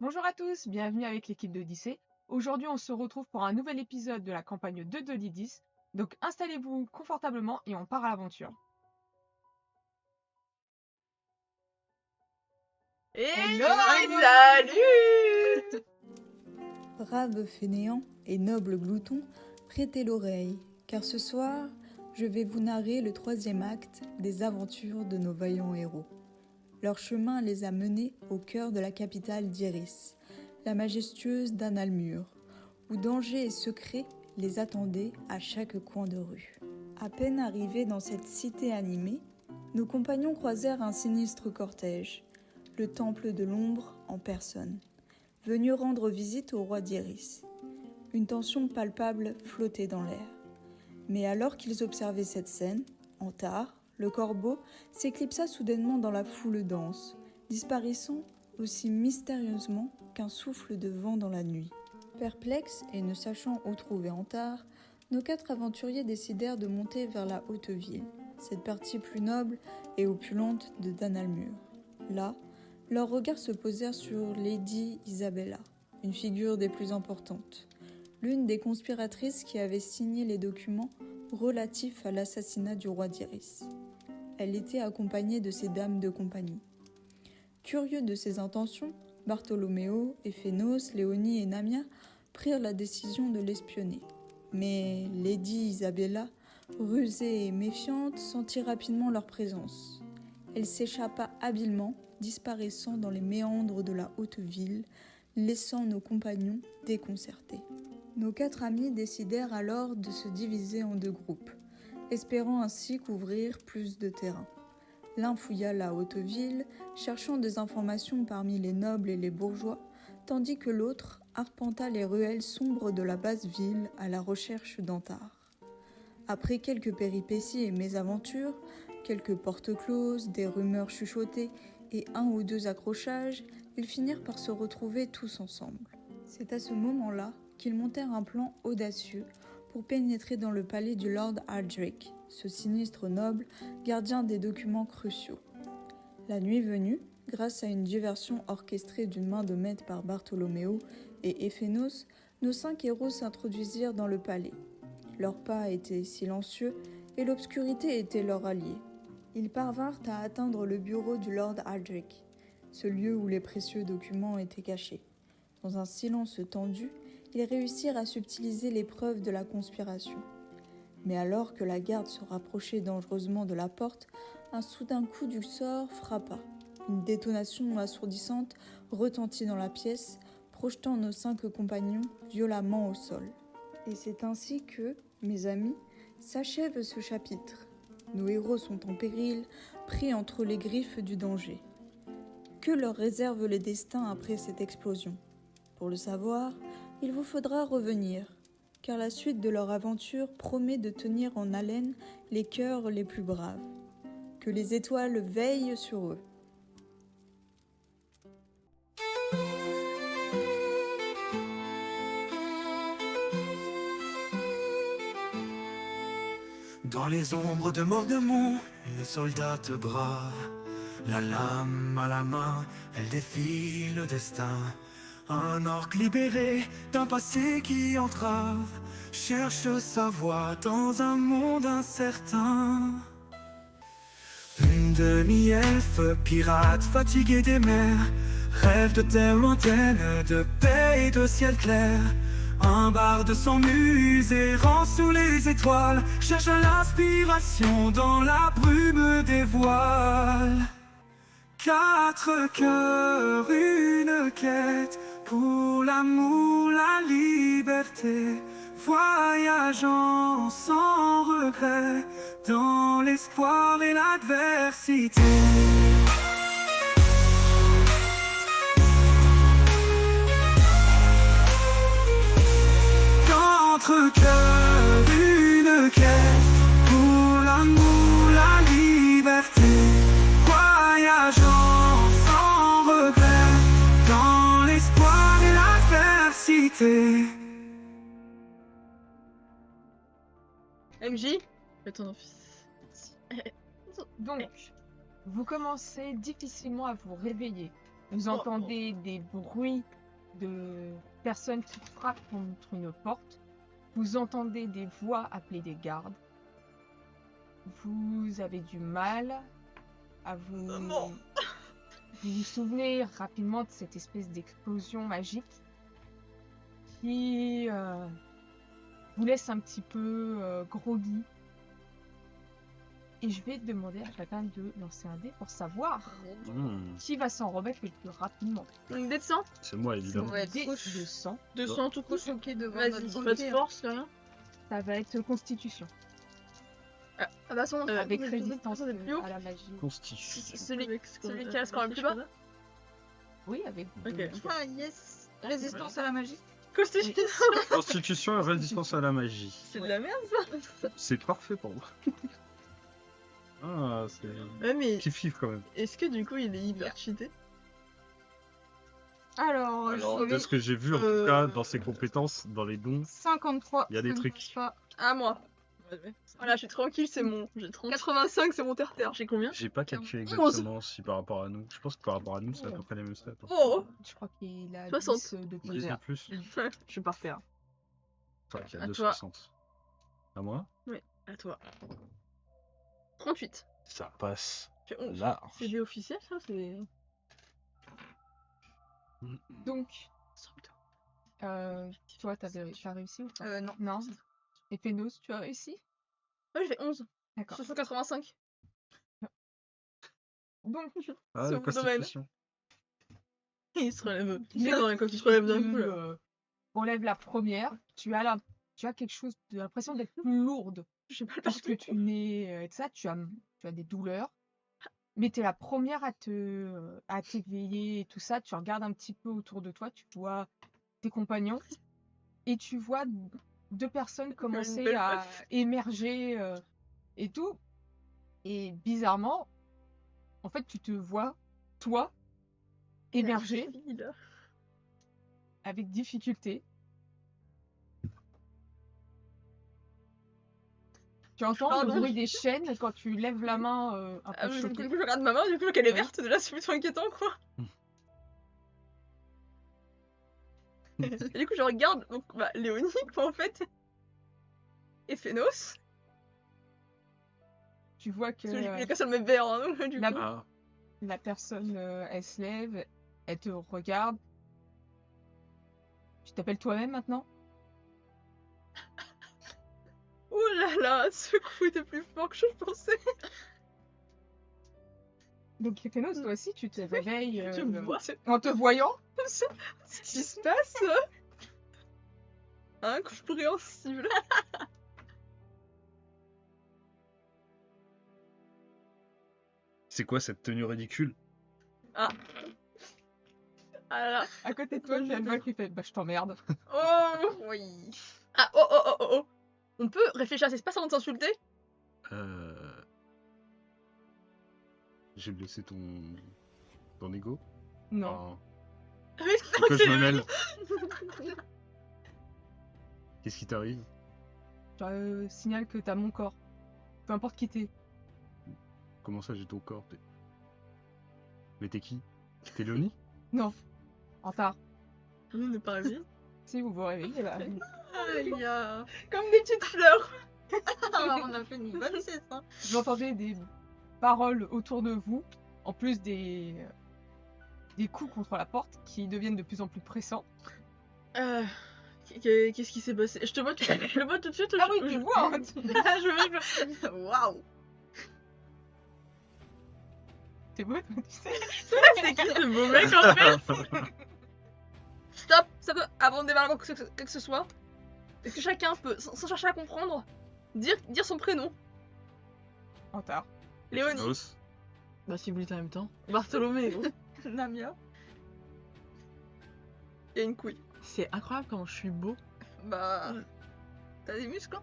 Bonjour à tous, bienvenue avec l'équipe d'Odyssée. Aujourd'hui, on se retrouve pour un nouvel épisode de la campagne 2 de l'I10. Donc installez-vous confortablement et on part à l'aventure. Et Hello salut! Braves fainéants et nobles gloutons, prêtez l'oreille, car ce soir, je vais vous narrer le troisième acte des aventures de nos vaillants héros. Leur chemin les a menés au cœur de la capitale d'Iris, la majestueuse d'Analmur, où danger et secret les attendaient à chaque coin de rue. À peine arrivés dans cette cité animée, nos compagnons croisèrent un sinistre cortège, le temple de l'ombre en personne, venu rendre visite au roi d'Iris. Une tension palpable flottait dans l'air. Mais alors qu'ils observaient cette scène, Antar, le corbeau, s'éclipsa soudainement dans la foule dense, disparaissant aussi mystérieusement qu'un souffle de vent dans la nuit. Perplexes et ne sachant où trouver Antar, nos 4 aventuriers décidèrent de monter vers la haute ville, cette partie plus noble et opulente de Danalmur. Là, leurs regards se posèrent sur Lady Isabella, une figure des plus importantes, l'une des conspiratrices qui avait signé les documents relatifs à l'assassinat du roi d'Iris. Elle était accompagnée de ses dames de compagnie. Curieux de ses intentions, Bartholoméo, Ephénos, Léonie et Namia prirent la décision de l'espionner. Mais Lady Isabella, rusée et méfiante, sentit rapidement leur présence. Elle s'échappa habilement, disparaissant dans les méandres de la haute ville, laissant nos compagnons déconcertés. Nos 4 amis décidèrent alors de se diviser en 2 groupes, espérant ainsi couvrir plus de terrain. L'un fouilla la haute ville, cherchant des informations parmi les nobles et les bourgeois, tandis que l'autre arpenta les ruelles sombres de la basse ville à la recherche d'Antar. Après quelques péripéties et mésaventures, quelques portes closes, des rumeurs chuchotées et 1 ou 2 accrochages, ils finirent par se retrouver tous ensemble. C'est à ce moment-là qu'ils montèrent un plan audacieux pour pénétrer dans le palais du Lord Aldrich, ce sinistre noble, gardien des documents cruciaux. La nuit venue, grâce à une diversion orchestrée d'une main de maître par Bartholoméo et Ephénos, nos 5 héros s'introduisirent dans le palais. Leurs pas étaient silencieux et l'obscurité était leur allié. Ils parvinrent à atteindre le bureau du Lord Aldrich, ce lieu où les précieux documents étaient cachés. Dans un silence tendu, ils réussirent à subtiliser les preuves de la conspiration. Mais alors que la garde se rapprochait dangereusement de la porte, un soudain coup du sort frappa. Une détonation assourdissante retentit dans la pièce, projetant nos 5 compagnons violemment au sol. Et c'est ainsi que, mes amis, s'achève ce chapitre. Nos héros sont en péril, pris entre les griffes du danger. Que leur réserve le destin après cette explosion ? Pour le savoir, il vous faudra revenir, car la suite de leur aventure promet de tenir en haleine les cœurs les plus braves. Que les étoiles veillent sur eux. Dans les ombres de Morgemont, une soldate brave, la lame à la main, elle défie le destin. Un orc libéré d'un passé qui entrave, cherche sa voie dans un monde incertain. Une demi-elfe pirate fatiguée des mers, rêve de terre lointaine, de paix et de ciel clair. Un barde sans muse errant sous les étoiles, cherche l'inspiration dans la brume des voiles. 4 cœurs, une quête, pour l'amour, la liberté, voyageant sans regret, dans l'espoir et l'adversité. Entre cœurs, une quête, pour l'amour, la liberté, voyageant sans regret, dans l'espoir et l'adversité. MJ, fais ton office. Donc, vous commencez difficilement à vous réveiller. Vous entendez des bruits de personnes qui frappent contre une porte. Vous entendez des voix appeler des gardes. Vous avez du mal à vous... Maman. Vous vous souvenez rapidement de cette espèce d'explosion magique qui vous laisse un petit peu groggy. Et je vais demander à chacun de lancer un dé pour savoir qui va s'en remettre le plus rapidement. Une dé de 100 C'est moi, évidemment. Un dé de 100. 200 tout court. choquée de voir Vas-y, notre pas de beauté. force, rien. Ça va être constitution. Ah bah son Avec résistance c'est plus haut. à la magie. Constitution. Celui qui a score le plus bas. Oui, avec. Ok. Ah yes. Résistance à la magie. Constitution. Constitution et résistance à la magie. C'est de la merde ça. C'est parfait pour moi. Ah, c'est Ouais mais kiff quand même. est-ce que du coup il est hyper cheaté? Alors, Alors, je de vais ce que j'ai vu, en tout cas, dans ses compétences, dans les dons, 53. il y a des ça ne trucs. marche pas. À moi. Voilà, je suis tranquille, c'est mon. J'ai 85, c'est mon terre-terre. J'ai combien? j'ai pas calculé 11. exactement si par rapport à nous. Je pense que par rapport à nous, c'est à peu près les mêmes stats. Hein. Oh Je crois qu'il a 60. 10 de Dix plus. de plus. Je suis par terre. Enfin, il y a À 260. À moi, À toi. 38. ça passe J'ai 11. large. C'est des officiels ça? C'est. Donc, toi, t'as réussi ou pas? Non. Non. Et Pénos, tu as réussi? Ouais, j'ai fait 11. D'accord. 685. Donc, Ah, C'est la mon domaine. constitution. Il se relève. Il est quand tu te relèves d'un coup tu là. relèves la première. Tu as quelque chose de l'impression d'être plus lourde. J'ai pas le Puisque partout. tu es né et ça, tu as des douleurs. Mais tu es la première à t'éveiller et tout ça. Tu regardes un petit peu autour de toi. Tu vois tes compagnons. Et tu vois deux personnes commencer belle à meuf. émerger et tout. Et bizarrement, en fait, tu te vois, toi, émerger avec difficulté. Tu entends Pardon. le bruit des chaînes quand tu lèves la main un Ah, peu du choquée. coup, je regarde ma main, du coup, qu'elle est verte, déjà, c'est plutôt inquiétant, quoi. Et du coup, je regarde, donc, bah, Léonie, quoi, en fait. Et Phénos. Tu vois que Parce que j'ai qu'un seul mes verres, hein, donc, du la- coup. Ah, la personne, elle se lève, elle te regarde. Tu t'appelles toi-même maintenant? Oh là là, ce coup était plus fort que je pensais. Donc, Fénos, toi aussi, tu te réveilles Je me vois, en te voyant. ce qui se passe. Incompréhensible. c'est quoi cette tenue ridicule? Ah là. À côté de toi, il y a une voix qui fait bah, je t'emmerde. Oh Oui. Ah, oh, oh, oh, oh, oh. On peut réfléchir à ce qui se passe avant de s'insulter? J'ai blessé ton ego? Non. Enfin, Ah oui, pourquoi je me Léonie. mêle? Qu'est-ce qui t'arrive? Je signale que t'as mon corps. Peu importe qui t'es. Comment ça, j'ai ton corps? Mais t'es qui? T'es Léonie? Non. En retard. On n'est pas réveillés. Si vous vous réveillez, bah, Aïe. Comme des petites fleurs. On a fait une bonne sieste. Hein. vous entendez des paroles autour de vous, en plus des coups contre la porte qui deviennent de plus en plus pressants. Qu'est-ce qui s'est passé? Je te vois, je le vois tout de suite. Ah oui, tu le vois. Je veux. Waouh. C'est beau, toi, tu sais. C'est qui ce beau mec en fait? Stop, ça peut, avant de démarrer quoi que ce soit, est-ce que chacun peut, sans chercher à comprendre, dire son prénom? En retard. Léonie. Fénos. Bah si vous dites en même temps. Bartholomé. Namia. Il y a une couille. C'est incroyable comment je suis beau. Bah. T'as des muscles, hein?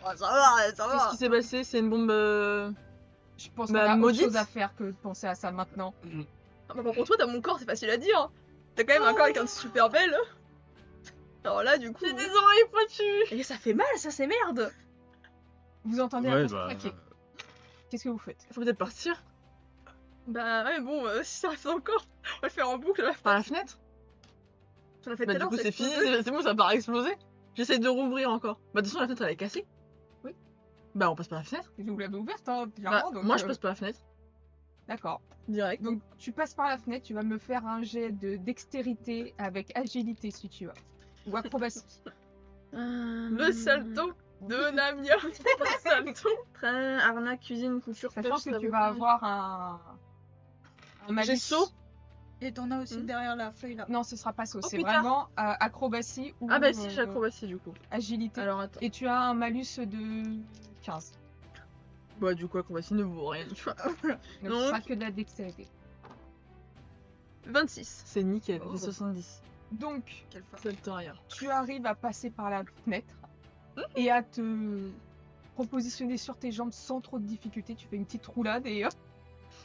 Oh, ça va, ça Qu'est-ce va. qui s'est passé? C'est une bombe. Je pense Bah, qu'on a autre maudite. chose à faire que de penser à ça maintenant. Ah bah pour toi, t'as mon corps, c'est facile à dire. T'as quand même un corps avec un super belle. Alors là, du coup. J'ai des oreilles pointues. Et ça fait mal, ça, c'est merde. Vous entendez un Ouais, peu bah. craquer. Qu'est-ce que vous faites? Faut peut-être partir. Bah ouais, bon, si ça reste encore, on va le faire en boucle. Par la fenêtre? On l'a fait tout Bah à du l'heure, coup ça c'est fini, explose. c'est bon, ça part exploser. J'essaie de rouvrir encore. Bah de toute façon la fenêtre elle est cassée. Oui. Bah on passe par la fenêtre. Vous l'avez ouverte, hein, Bah, clairement. Donc, moi je passe par la fenêtre. D'accord. Direct. Donc tu passes par la fenêtre, tu vas me faire un jet de dextérité avec agilité si tu veux. Ou acrobatie. Le salto de Namia. Le salto. Train, arnaque, cuisine, couture, Sachant pêche, que tu sabotage. vas avoir un malus. J'ai saut. Et t'en as aussi Hmm. derrière la feuille là. Non, ce sera pas saut. Oh, c'est putain. vraiment acrobatie ou Ah bah si j'ai acrobatie du coup. agilité. Alors attends. Et tu as un malus de 15. Bah du coup acrobatie ne vaut rien. Tu vois. Donc ce Donc- sera que de la dextérité. 26. C'est nickel, Oh. j'ai 70. Donc Quelle fois. Ça te rien. tu arrives à passer par la fenêtre et à te repositionner sur tes jambes sans trop de difficulté. Tu fais une petite roulade et hop,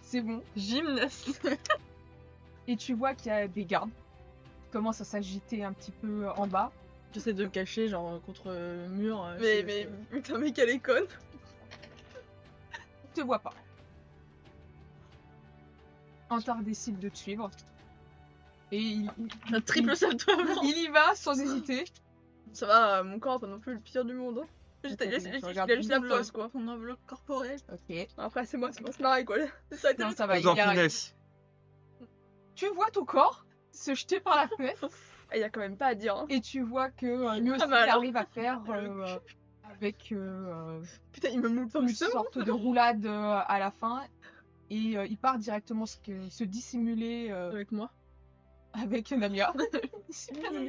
c'est bon. Gymnastique. Et tu vois qu'il y a des gardes qui commencent à s'agiter un petit peu en bas. J'essaie de me cacher genre contre le mur. Mais putain, mais quelle éconne. Ils te voient pas. Antar décide de te suivre. Et Un triple salto avant. il y va sans hésiter. Ça va, mon corps, pas non plus le pire du monde. Attends, Il je a regarde juste la tout. pose, quoi. Ton enveloppe corporelle. Ok. Après, c'est moi, c'est pareil, quoi. Ça a été Non, le- ça va, il Dans y arrive. finesse. Tu vois ton corps se jeter par la fenêtre Ah, y a quand même pas à dire. Hein. et tu vois que lui aussi Pas mal, il hein. arrive à faire avec Putain, il me moule pas une le seum. sorte de roulade à la fin et il part directement se dissimuler Avec moi. avec Namia. Du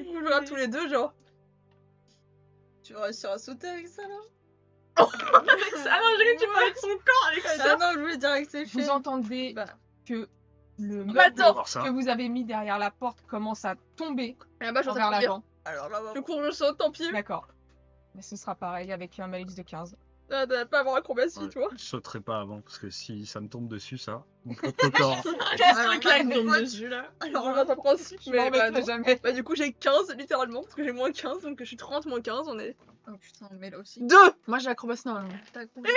coup, je regarde tous les deux, genre. Tu vas réussir à sauter avec ça là? Ah non, j'ai cru que tu parlais de son corps avec Ah non, je voulais dire avec ses Vous chaînes. entendez Bah. que le Bah, meuble attends. Voir ça. que vous avez mis derrière la porte commence à tomber Et là-bas, je vers vais l'avant. Alors là, Je cours, je saute, tant pis. D'accord. Mais ce sera pareil avec un malus de 15. Ah, t'as pas avoir acrobatie, Ouais, tu vois. je sauterai pas avant parce que si ça me tombe dessus, ça, mon propre corps. ce truc là il me tombe dessus là. Alors là, ça prend 6, Je mais m'en bah, remettrai non. jamais. Bah, du coup, j'ai 15 littéralement, parce que j'ai moins 15, donc je suis 30 moins 15, on est. Oh putain, mais là aussi. 2 Moi j'ai acrobatie normalement. T'as combien?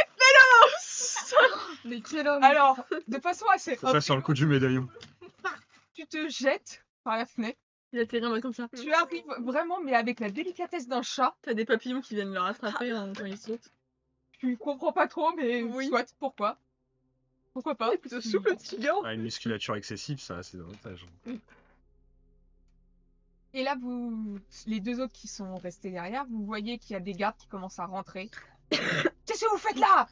Mais quel homme Alors, de façon assez C'est ça sur le coup du médaillon. tu te jettes par la fenêtre. Il a terrible comme ça. Tu arrives vraiment, mais avec la délicatesse d'un chat. T'as des papillons qui viennent le rattraper quand il saute. Tu comprends pas trop, mais Oui. soit, pourquoi? Pourquoi pas? Il est plutôt souple, le petit gars. Ah, une musculature excessive, ça a ses avantages. Et là, les deux autres qui sont restés derrière, vous voyez qu'il y a des gardes qui commencent à rentrer. Qu'est-ce que vous faites là?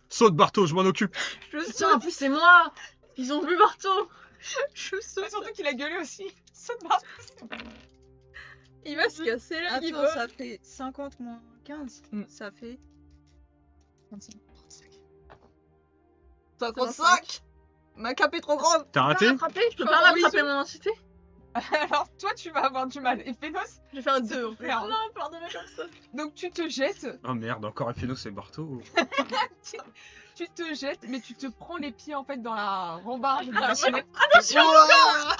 Saute, Barto, je m'en occupe. Je Putain, en saute, plus c'est moi. Ils ont vu Barto. je saute. Surtout qu'il a gueulé aussi. Saute Bart. Il va se casser là, il Attends, va. ça fait 50 moins 15. Mm. Ça fait 55. Ma cape est trop grande. T'as raté? Je peux pas rattraper mon entité. Alors, toi, tu vas avoir du mal. Et Fénos, J'ai fait un 2 en fait. merde. Non, pardonnez comme ça. Donc, tu te jettes. Oh merde, encore Ephénos et Barto. Tu te jettes, mais tu te prends les pieds en fait dans la rambarde de la fenêtre.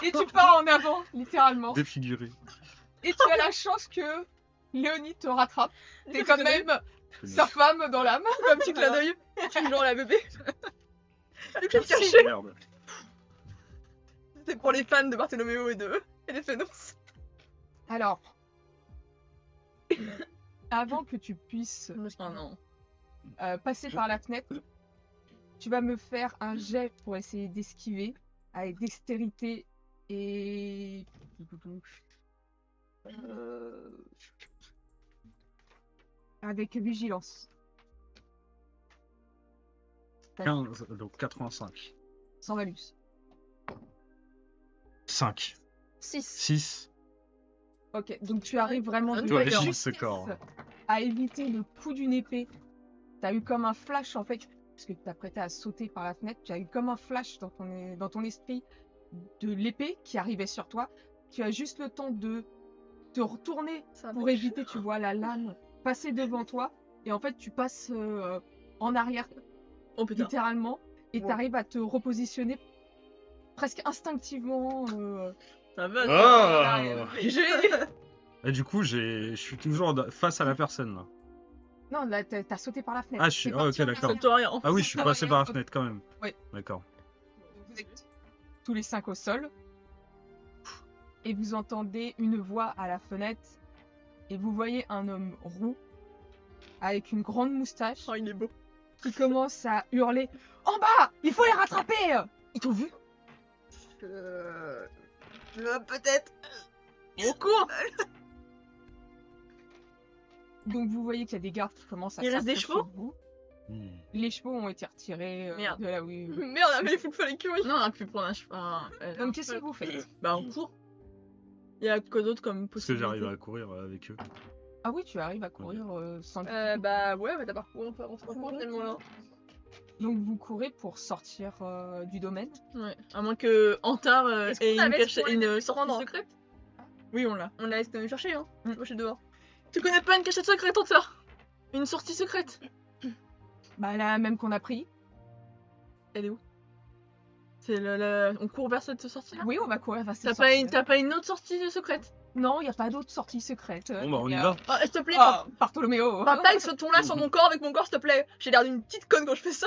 Et tu pars en avant, littéralement. Défiguré. Et tu as la chance que Léonie te rattrape. T'es quand même sa femme dans l'âme. Un petit clin d'œil. Genre la bébé. Du coup, je me cachais. Merde. C'était pour les fans de Bartholoméo et des Fénons. Alors, avant que tu puisses Oh non. passer par la fenêtre, tu vas me faire un jet pour essayer d'esquiver avec dextérité et avec vigilance. 15, donc 85. Sans malus. 5. 6. 6. Ok, donc tu arrives vraiment de Ouais, justesse Gilles ce corps. à éviter le coup d'une épée. T'as eu comme un flash en fait, parce que tu t'apprêtais à sauter par la fenêtre, tu as eu comme un flash dans ton esprit de l'épée qui arrivait sur toi. Tu as juste le temps de te retourner pour éviter, tu vois, la lame passer devant toi. Et en fait, tu passes en arrière, Oh putain. littéralement, et Wow. t'arrives à te repositionner presque instinctivement. Ça va. Ah J'ai- Et du coup, je suis toujours face à la personne là. Non, là, t'as sauté par la fenêtre. Ah, je suis- T'es ah, ok, parti en d'accord. arrière. Saute rien. Ah oui, je suis Ça passé va, par la rien. fenêtre quand même. Oui. D'accord. Vous êtes tous les 5 au sol. Et vous entendez une voix à la fenêtre. Et vous voyez un homme roux, avec une grande moustache, Oh, il est beau. qui commence à hurler « En bas! Il faut les rattraper !» Ils t'ont vu? Peut-être. Au cours. Donc vous voyez qu'il y a des gardes qui commencent à Il reste des s'approcher chevaux de vous. Hmm. Les chevaux ont été retirés Merde. de là où... Merde, mais il faut que l'écurie. Non, on a pu prendre un cheval. Donc qu'est-ce que vous faites? Bah, on court. Il y a quoi d'autre comme Parce que possibilité? j'arrive à courir avec eux. Ah oui, tu arrives à courir sans... Bah ouais, mais t'as parcouru, on se reprend tellement là. Donc vous courez pour sortir du domaine. Ouais. À moins que Antar Est-ce qu'on ait une, avait ce qu'on une allait sortie prendre secrète. Oui, on l'a. On l'a laissé chercher, hein. Mm. Moi, je suis dehors. Tu connais pas une cachette secrète, Antar? Une sortie secrète? Bah la même qu'on a pris. Elle est où? C'est on court vers cette sortie-là? Oui, on va courir vers cette T'as pas, sortie. t'as pas une autre sortie secrète? Non, il n'y a pas d'autre sortie secrète. Bon bah on y Il y a- va. Ah, s'il te plaît, Ah, Bartholoméo. pas avec ce ton-là sur mon corps avec mon corps, s'il te plaît. J'ai l'air d'une petite conne quand je fais ça.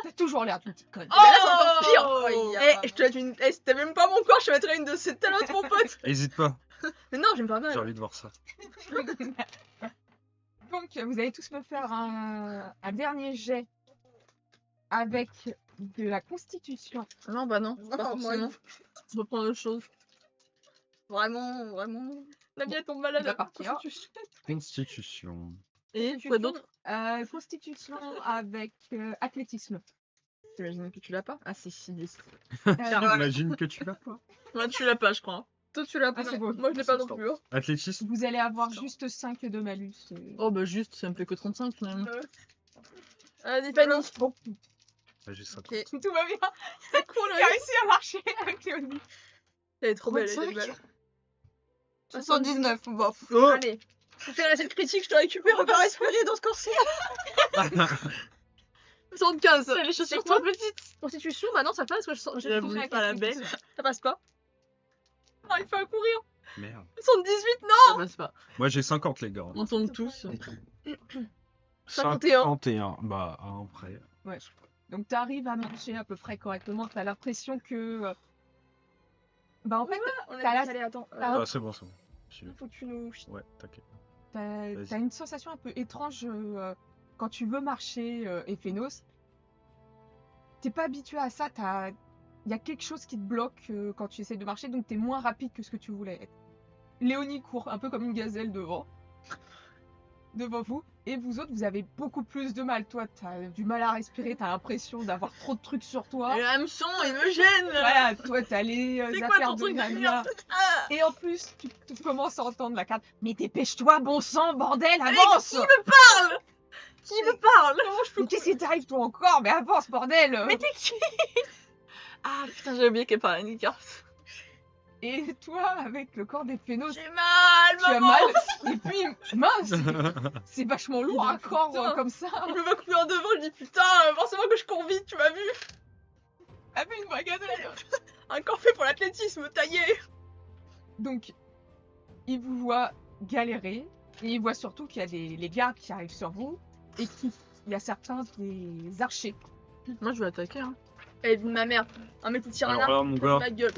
T'as toujours l'air d'une petite conne. Oh, là, c'est encore pire. Oh, Eh, je te laisse une. Eh, si t'avais même pas mon corps, je te mettrais une de ces talottes, mon pote. Hésite pas, Mais non, j'aime pas j'ai mal. envie de voir ça. Donc, vous allez tous me faire un dernier jet avec de la constitution. Non, bah non. Pas Non, moi, forcément. On peut prendre autre chose. Vraiment. La mienne tombe Il malade. va partir. Constitution. Et quoi d'autre? Constitution avec athlétisme. T'imagines que tu l'as pas? Ah, c'est 6. J'imagine que tu l'as pas. Moi, tu l'as pas, je crois. Toi, tu l'as pas. Ah, c'est beau. Moi, je l'ai pas non plus. Hein. Athlétisme. Vous allez avoir juste 5 de malus. Oh, bah juste, ça me fait que 35 finalement. Vas-y, Fanny. Bon, Ah, j'ai ça. Ok. tout va bien. C'est cool, Il a réussi à marcher avec Léonie. Elle est trop belle, elle est 35. belle. 79, bon. Oh Allez. Je fais la critique, je te récupère. On va respirer dans ce corset. 75. C'est les chaussures C'est quoi trop petites. Constitution, bah non, ça passe. Parce que J'ai voulu pas la belle. Ça passe pas. Ah, il faut à courir. Merde. 78, non. Ça passe pas. Moi j'ai 50 les gars. On tombe tous. 51. 51. Bah après. Donc tu arrives à marcher à peu près correctement. Tu as l'impression que... Bah en fait, On T'as la- a allez, attends. Ah c'est bon, c'est bon. Faut que tu nous. Ouais, t'inquiète. t'as Vas-y. t'as une sensation un peu étrange quand tu veux marcher Ephénos. T'es pas habitué à ça. Il y a quelque chose qui te bloque quand tu essaies de marcher, donc t'es moins rapide que ce que tu voulais être. Léonie court un peu comme une gazelle devant vous. Et vous autres, vous avez beaucoup plus de mal. Toi, t'as du mal à respirer, t'as l'impression d'avoir trop de trucs sur toi. Et le hameçon, il me gêne. Voilà, toi, t'as les C'est quoi affaires ton de truc de Nania. merde? Ah. Et en plus, tu commences à entendre la carte. Mais dépêche-toi, bon sang, bordel, avance! Qui me parle? Comment je peux Mais qu'est-ce qui t'arrive toi encore? Mais avance, bordel! Mais t'es qui? Ah putain, j'ai oublié qu'elle parlait Nika. Et toi, avec le corps des Phénos, J'ai mal, tu as maman. mal. Et puis, mince, c'est vachement lourd un corps Putain. comme ça. Je me vois courir devant, je dis putain, forcément que je cours vite, tu m'as vu. Avec une vraie gazelle. Un corps fait pour l'athlétisme, taillé. Donc, il vous voit galérer. Et il voit surtout qu'il y a les gardes qui arrivent sur vous. Et qu'il y a certains des archers. Moi, je vais attaquer. Hein. Elle dit ma mère, un mec qui tire un Alors là, arc, mon dans gars. ma gueule.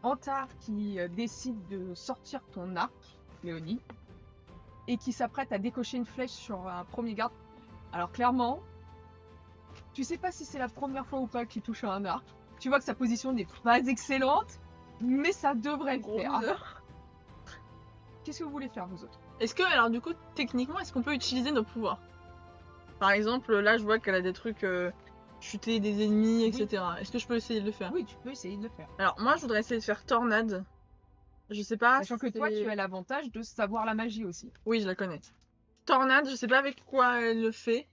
Antar qui décide de sortir ton arc, Léonie, et qui s'apprête à décocher une flèche sur un premier garde. Alors clairement, tu sais pas si c'est la première fois ou pas qu'il touche à un arc. Tu vois que sa position n'est pas excellente, mais ça devrait le Gros faire. loser. Qu'est-ce que vous voulez faire vous autres? Est-ce que, alors du coup, techniquement, est-ce qu'on peut utiliser nos pouvoirs? Par exemple, là, je vois qu'elle a des trucs chuter des ennemis, etc. Est-ce que je peux essayer de le faire? Oui, tu peux essayer de le faire. Alors, moi, je voudrais essayer de faire tornade. Je sais pas. Sachant que si toi, c'est- tu as l'avantage de savoir la magie aussi. Oui, je la connais. Tornade, je sais pas avec quoi elle le fait.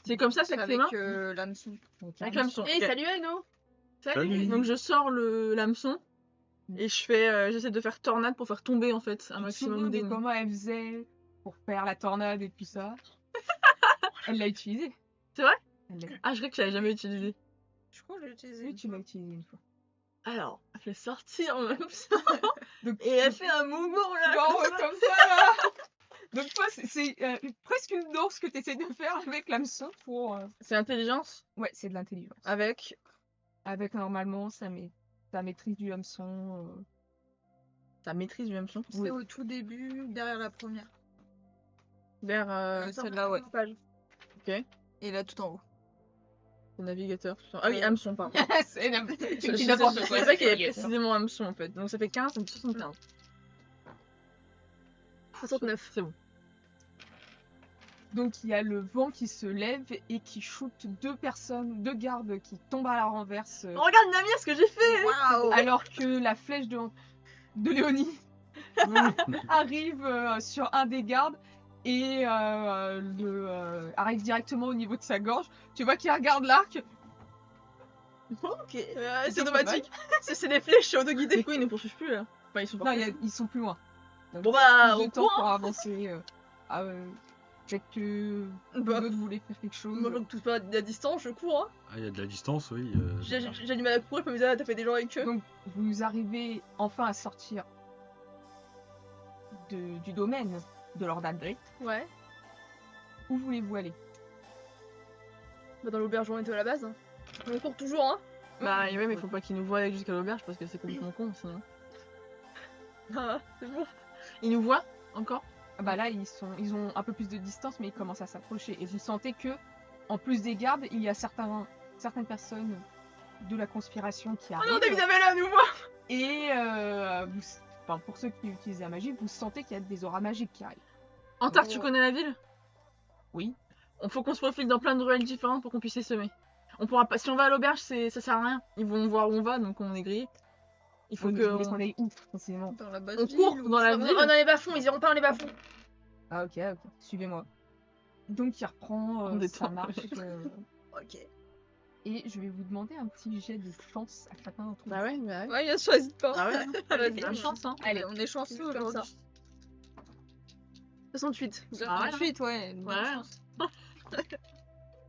C'est comme ça, c'est avec les mains? l'hameçon. Avec l'hameçon. Eh, ok. salut Aino. Salut. Donc je sors l'hameçon et je fais, j'essaie de faire tornade pour faire tomber en fait un Tu te souviens maximum de d'ennemis. comment elle faisait pour faire la tornade et tout ça? Elle l'a utilisé. C'est vrai? Elle l'a- Ah, je crois que je l'avais jamais utilisé. Je crois que j'ai utilisé. Oui, tu l'as utilisé une fois. Alors, elle fait sortir en même temps Donc, et elle fait un mouvement là. genre comme ça. comme ça là. Donc toi, c'est presque une danse que tu essaies de faire avec l'hameçon pour... C'est intelligence Ouais, c'est de l'intelligence. avec. Avec normalement, ta maîtrise du hameçon. Ta maîtrise du hameçon. C'est au tout début, derrière la première. Vers Celle-là, ouais. Page. Et là, tout en haut. le navigateur. Ah oui, hameçon, pardon. C'est Je c'est n'importe sais quoi. pas qu'il y avait précisément hameçon en fait. Donc ça fait 15, ça fait 75. 69. C'est bon. Donc il y a le vent qui se lève et qui shoot deux gardes qui tombent à la renverse, Oh, regarde Namir ce que j'ai fait. Waouh! alors que la flèche de Léonie arrive sur un des gardes et arrive directement au niveau de sa gorge. Tu vois qu'il regarde l'arc. Ok. C'est C'est automatique. C'est des flèches auto-guidées. Du coup ils ne poursuivent plus là. Enfin ils sont Non, pas. ils sont plus loin. Donc, Bon, il y a bah, plus de on temps court, pour avancer. Peut-être que Bah, l'autre voulait faire quelque chose. moi, je touche pas à la distance, je cours. Hein. Ah, il y a de la distance, oui. J'ai du mal à courir, je peux me dire, t'as fait des gens avec eux. Donc vous arrivez enfin à sortir du domaine de Lord Aldrich. Ouais. Où voulez-vous aller? Bah, dans l'auberge où on était à la base. Hein. On court toujours, hein. Bah ouais mais faut pas qu'ils nous voient aller jusqu'à l'auberge parce que c'est complètement con sinon. Ah, c'est bon. Ils nous voient encore? Bah là ils ont un peu plus de distance mais ils commencent à s'approcher et vous sentez que en plus des gardes il y a certaines personnes de la conspiration qui Oh arrivent. non, Isabella nous voit. Et pour ceux qui utilisent la magie, vous sentez qu'il y a des auras magiques qui arrivent. Antar, tu connais la ville? Oui. On faut qu'on se profile dans plein de ruelles différentes pour qu'on puisse les semer. On pourra pas. Si on va à l'auberge, ça sert à rien. Ils vont voir où on va, donc on est grillé. Il faut Vous que. voulez qu'on aille où précisément? Dans la basse On ville, court ou dans la ça va? ville. Oh, dans les bas-fonds, ils iront pas dans les bas-fonds. Ah ok, suivez-moi. Donc il reprend On sa détend. marche Ok. et je vais vous demander un petit jet de chance à chacun d'entre vous. Bah ouais, bah ouais. Ouais, bien sûr, hésite pas. Ah ouais. Allez, Bonne chance, hein. Allez, On est chanceux C'est comme ça. aujourd'hui. 68. Ah ouais. 28, ouais. une bonne Ouais. chance.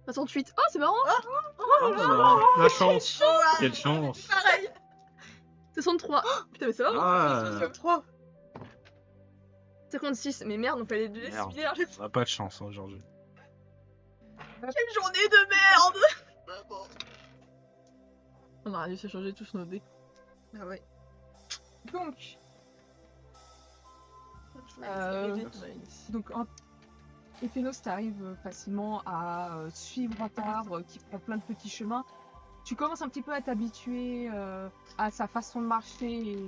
68. Oh, c'est marrant. Oh là là, la chance. Quelle chance. Pareil. 63. Putain, mais ça va. Ah, 3. 56. Mais merde, on fait les deux Merde. similaires. on n'a pas de chance hein, aujourd'hui. Quelle journée de merde. On aurait dû s'échanger tous nos dés. Ah ouais. donc Ephénos, t'arrives facilement à suivre Antar qui prend plein de petits chemins. Tu commences un petit peu à t'habituer à sa façon de marcher et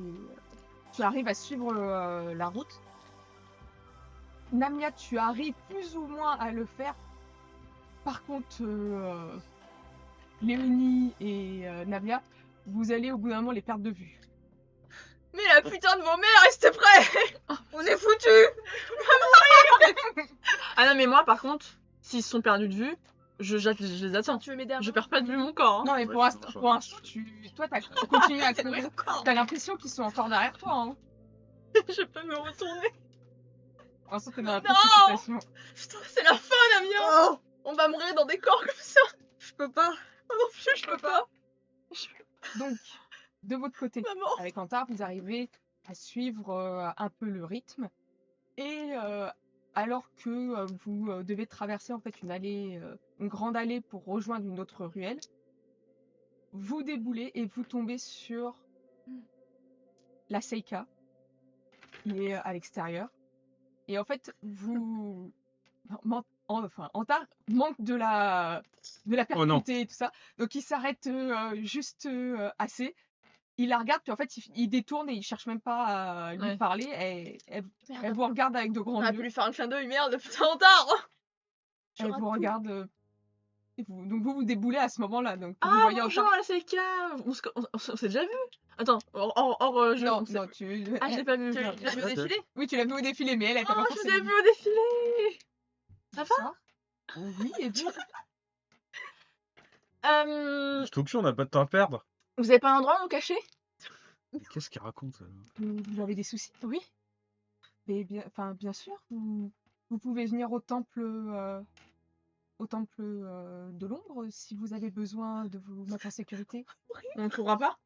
tu arrives à suivre la route. Namia, tu arrives plus ou moins à le faire. Par contre, Léonie et Namia, vous allez au bout d'un moment les perdre de vue. Mais la putain de vos mères, restez prêts. On est foutus. Ah non, mais moi par contre, s'ils se sont perdus de vue, je les attends. Tu veux m'aider à Je perds pas de vue mon corps. Hein. Non mais pour l'instant, tu continues à courir. T'as l'impression qu'ils sont encore derrière toi. Hein. Je peux me retourner. Pour l'instant, t'es dans la Non. précipitation. Putain, c'est la fin, Damien. On va mourir dans des corps comme ça. Je peux pas. Oh non plus, je peux pas. Donc, de votre côté, Maman. avec Antar, vous arrivez à suivre un peu le rythme. Et alors que vous devez traverser en fait une grande allée pour rejoindre une autre ruelle, vous déboulez et vous tombez sur la Seika qui est à l'extérieur. Et en fait, Antar manque de la Oh non. perpétuité et tout ça. Donc il s'arrête juste assez. Il la regarde, puis en fait, il détourne et il cherche même pas à lui Ouais. parler. Elle vous regarde avec de On grands aurait pu yeux. lui faire un clin d'œil, merde, putain, en tard. Elle vous regarde. Et donc vous déboulez à ce moment-là. Donc vous Ah voyez bonjour Antar. la CK. On s'est déjà vu. Attends, hors jeu. Non, on s'est- non, tu. Ah je l'ai pas vu. Tu l'as vu au défilé? Oui, tu l'as vu au défilé, mais elle a Oh, pas je vous ai vu au défilé. Ça va? Oui, et vous Surtout que on n'a pas de temps à perdre. Vous avez pas un endroit où nous cacher? Mais qu'est-ce qu'il raconte là Vous avez des soucis? Oui. Mais bien sûr, vous pouvez venir au temple de l'ombre si vous avez besoin de vous mettre en sécurité. On ne trouvera pas.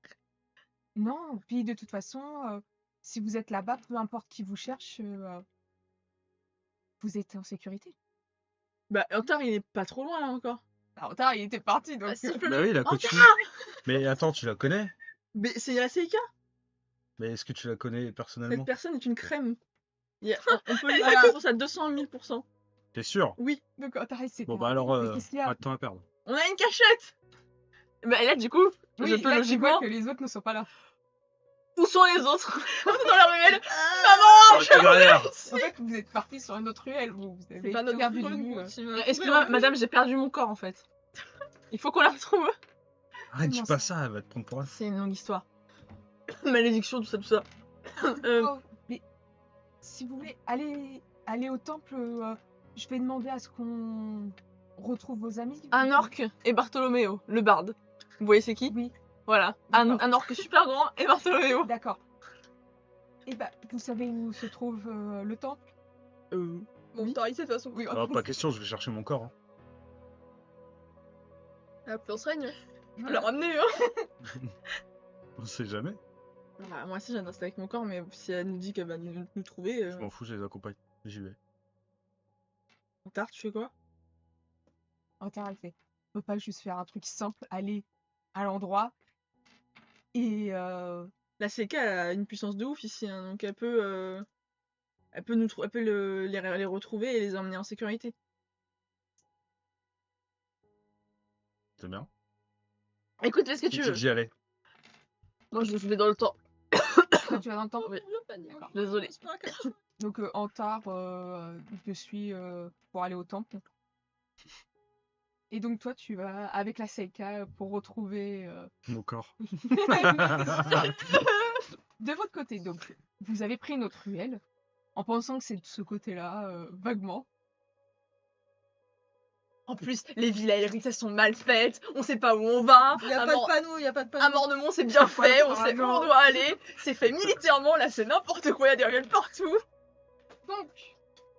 Non, puis de toute façon, si vous êtes là-bas, peu importe qui vous cherche, vous êtes en sécurité. Bah, Antar, il est pas trop loin là encore. Alors, tard, il était parti, donc... Bah, siffle Bah oui, la Oh, coaching. Mais attends, tu la connais? Mais c'est la Seika. Mais est-ce que tu la connais Cette personnellement? personne est une crème. On peut lui faire confiance à 200 000%. T'es sûr? Oui. Donc, Antar, il s'est Bon bah arrêté. alors, Mais qu'est-ce qu'il y a? pas de temps à perdre. On a une cachette. Bah là, du coup, Oui, je peux là, tu logiquement. vois que les autres ne sont pas là. Où sont les autres? On est dans la ruelle. Oh, quelle galère! En fait, vous êtes partis sur une autre ruelle, vous avez pas notre perdu de faute, vue. gros, tu m'as Excuse-moi, trouvé, madame, j'ai perdu mon corps en fait. Il faut qu'on la retrouve. Arrête, dis Comment pas ça? ça, elle va te prendre pour un... C'est une longue histoire. Malédiction, tout ça, tout ça. Oh, mais si vous voulez aller au temple, je vais demander à ce qu'on retrouve vos amis. Un orc et Bartholoméo, le barde. Vous voyez c'est qui? Oui, Voilà. D'accord. Un orc super grand et Bartholoméo. d'accord. Et bah, vous savez où se trouve le temple? Bon, t'as arrêté de toute façon. Oui, Ah, pas question, je vais chercher mon corps. Hein. Ah, plus on se règne. Je peux la ramener, hein. On sait jamais. Bah, moi aussi, j'ai rester avec mon corps, mais si elle nous dit qu'elle va nous trouver, Je m'en fous, je les accompagne. J'y vais. tard, tu fais quoi? Antar, elle fait. On peut pas juste faire un truc simple, aller à l'endroit et La CK elle a une puissance de ouf ici, hein, donc elle peut les retrouver et les emmener en sécurité. C'est bien. Écoute, fais ce que Qui tu dit veux. que j'y allais? Moi, je vais dans le temps. toi, tu vas dans le temps. Oui. D'accord. Désolée. Donc Antar te suit pour aller au temple. Et donc toi, tu vas avec la Seika pour retrouver Mon corps. de votre côté. Donc vous avez pris une autre ruelle en pensant que c'est de ce côté-là, vaguement. En plus, les villas Elric, elles sont mal faites, on sait pas où on va. Y a pas de panneau, y a pas de panneau. À Mornemont, c'est bien fait, on sait où on doit aller. C'est fait militairement, là, c'est n'importe quoi, y a des ruelles partout. Donc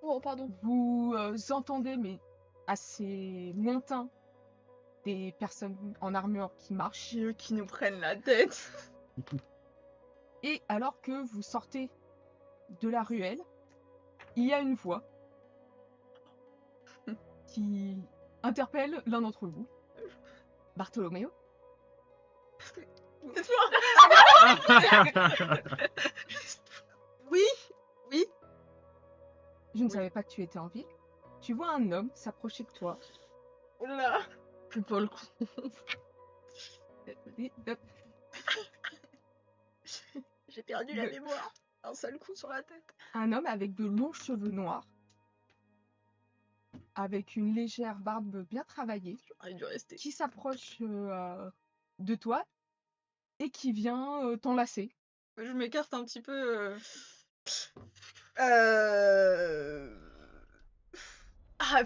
Oh, pardon. vous entendez, mais assez lointain, des personnes en armure qui marchent. Dieu, qui nous prennent la tête. Et alors que vous sortez de la ruelle, il y a une voix qui interpelle l'un d'entre vous. Bartholoméo. C'est toi. Oui, Je ne savais pas que tu étais en ville. Tu vois un homme s'approcher de toi. Oh là. C'est pas le coup. Et, hop, j'ai perdu la mémoire. Un seul coup sur la tête. un homme avec de longs cheveux noirs, avec une légère barbe bien travaillée, J'aurais dû rester. qui s'approche de toi et qui vient t'enlacer. Je m'écarte un petit peu. Ah,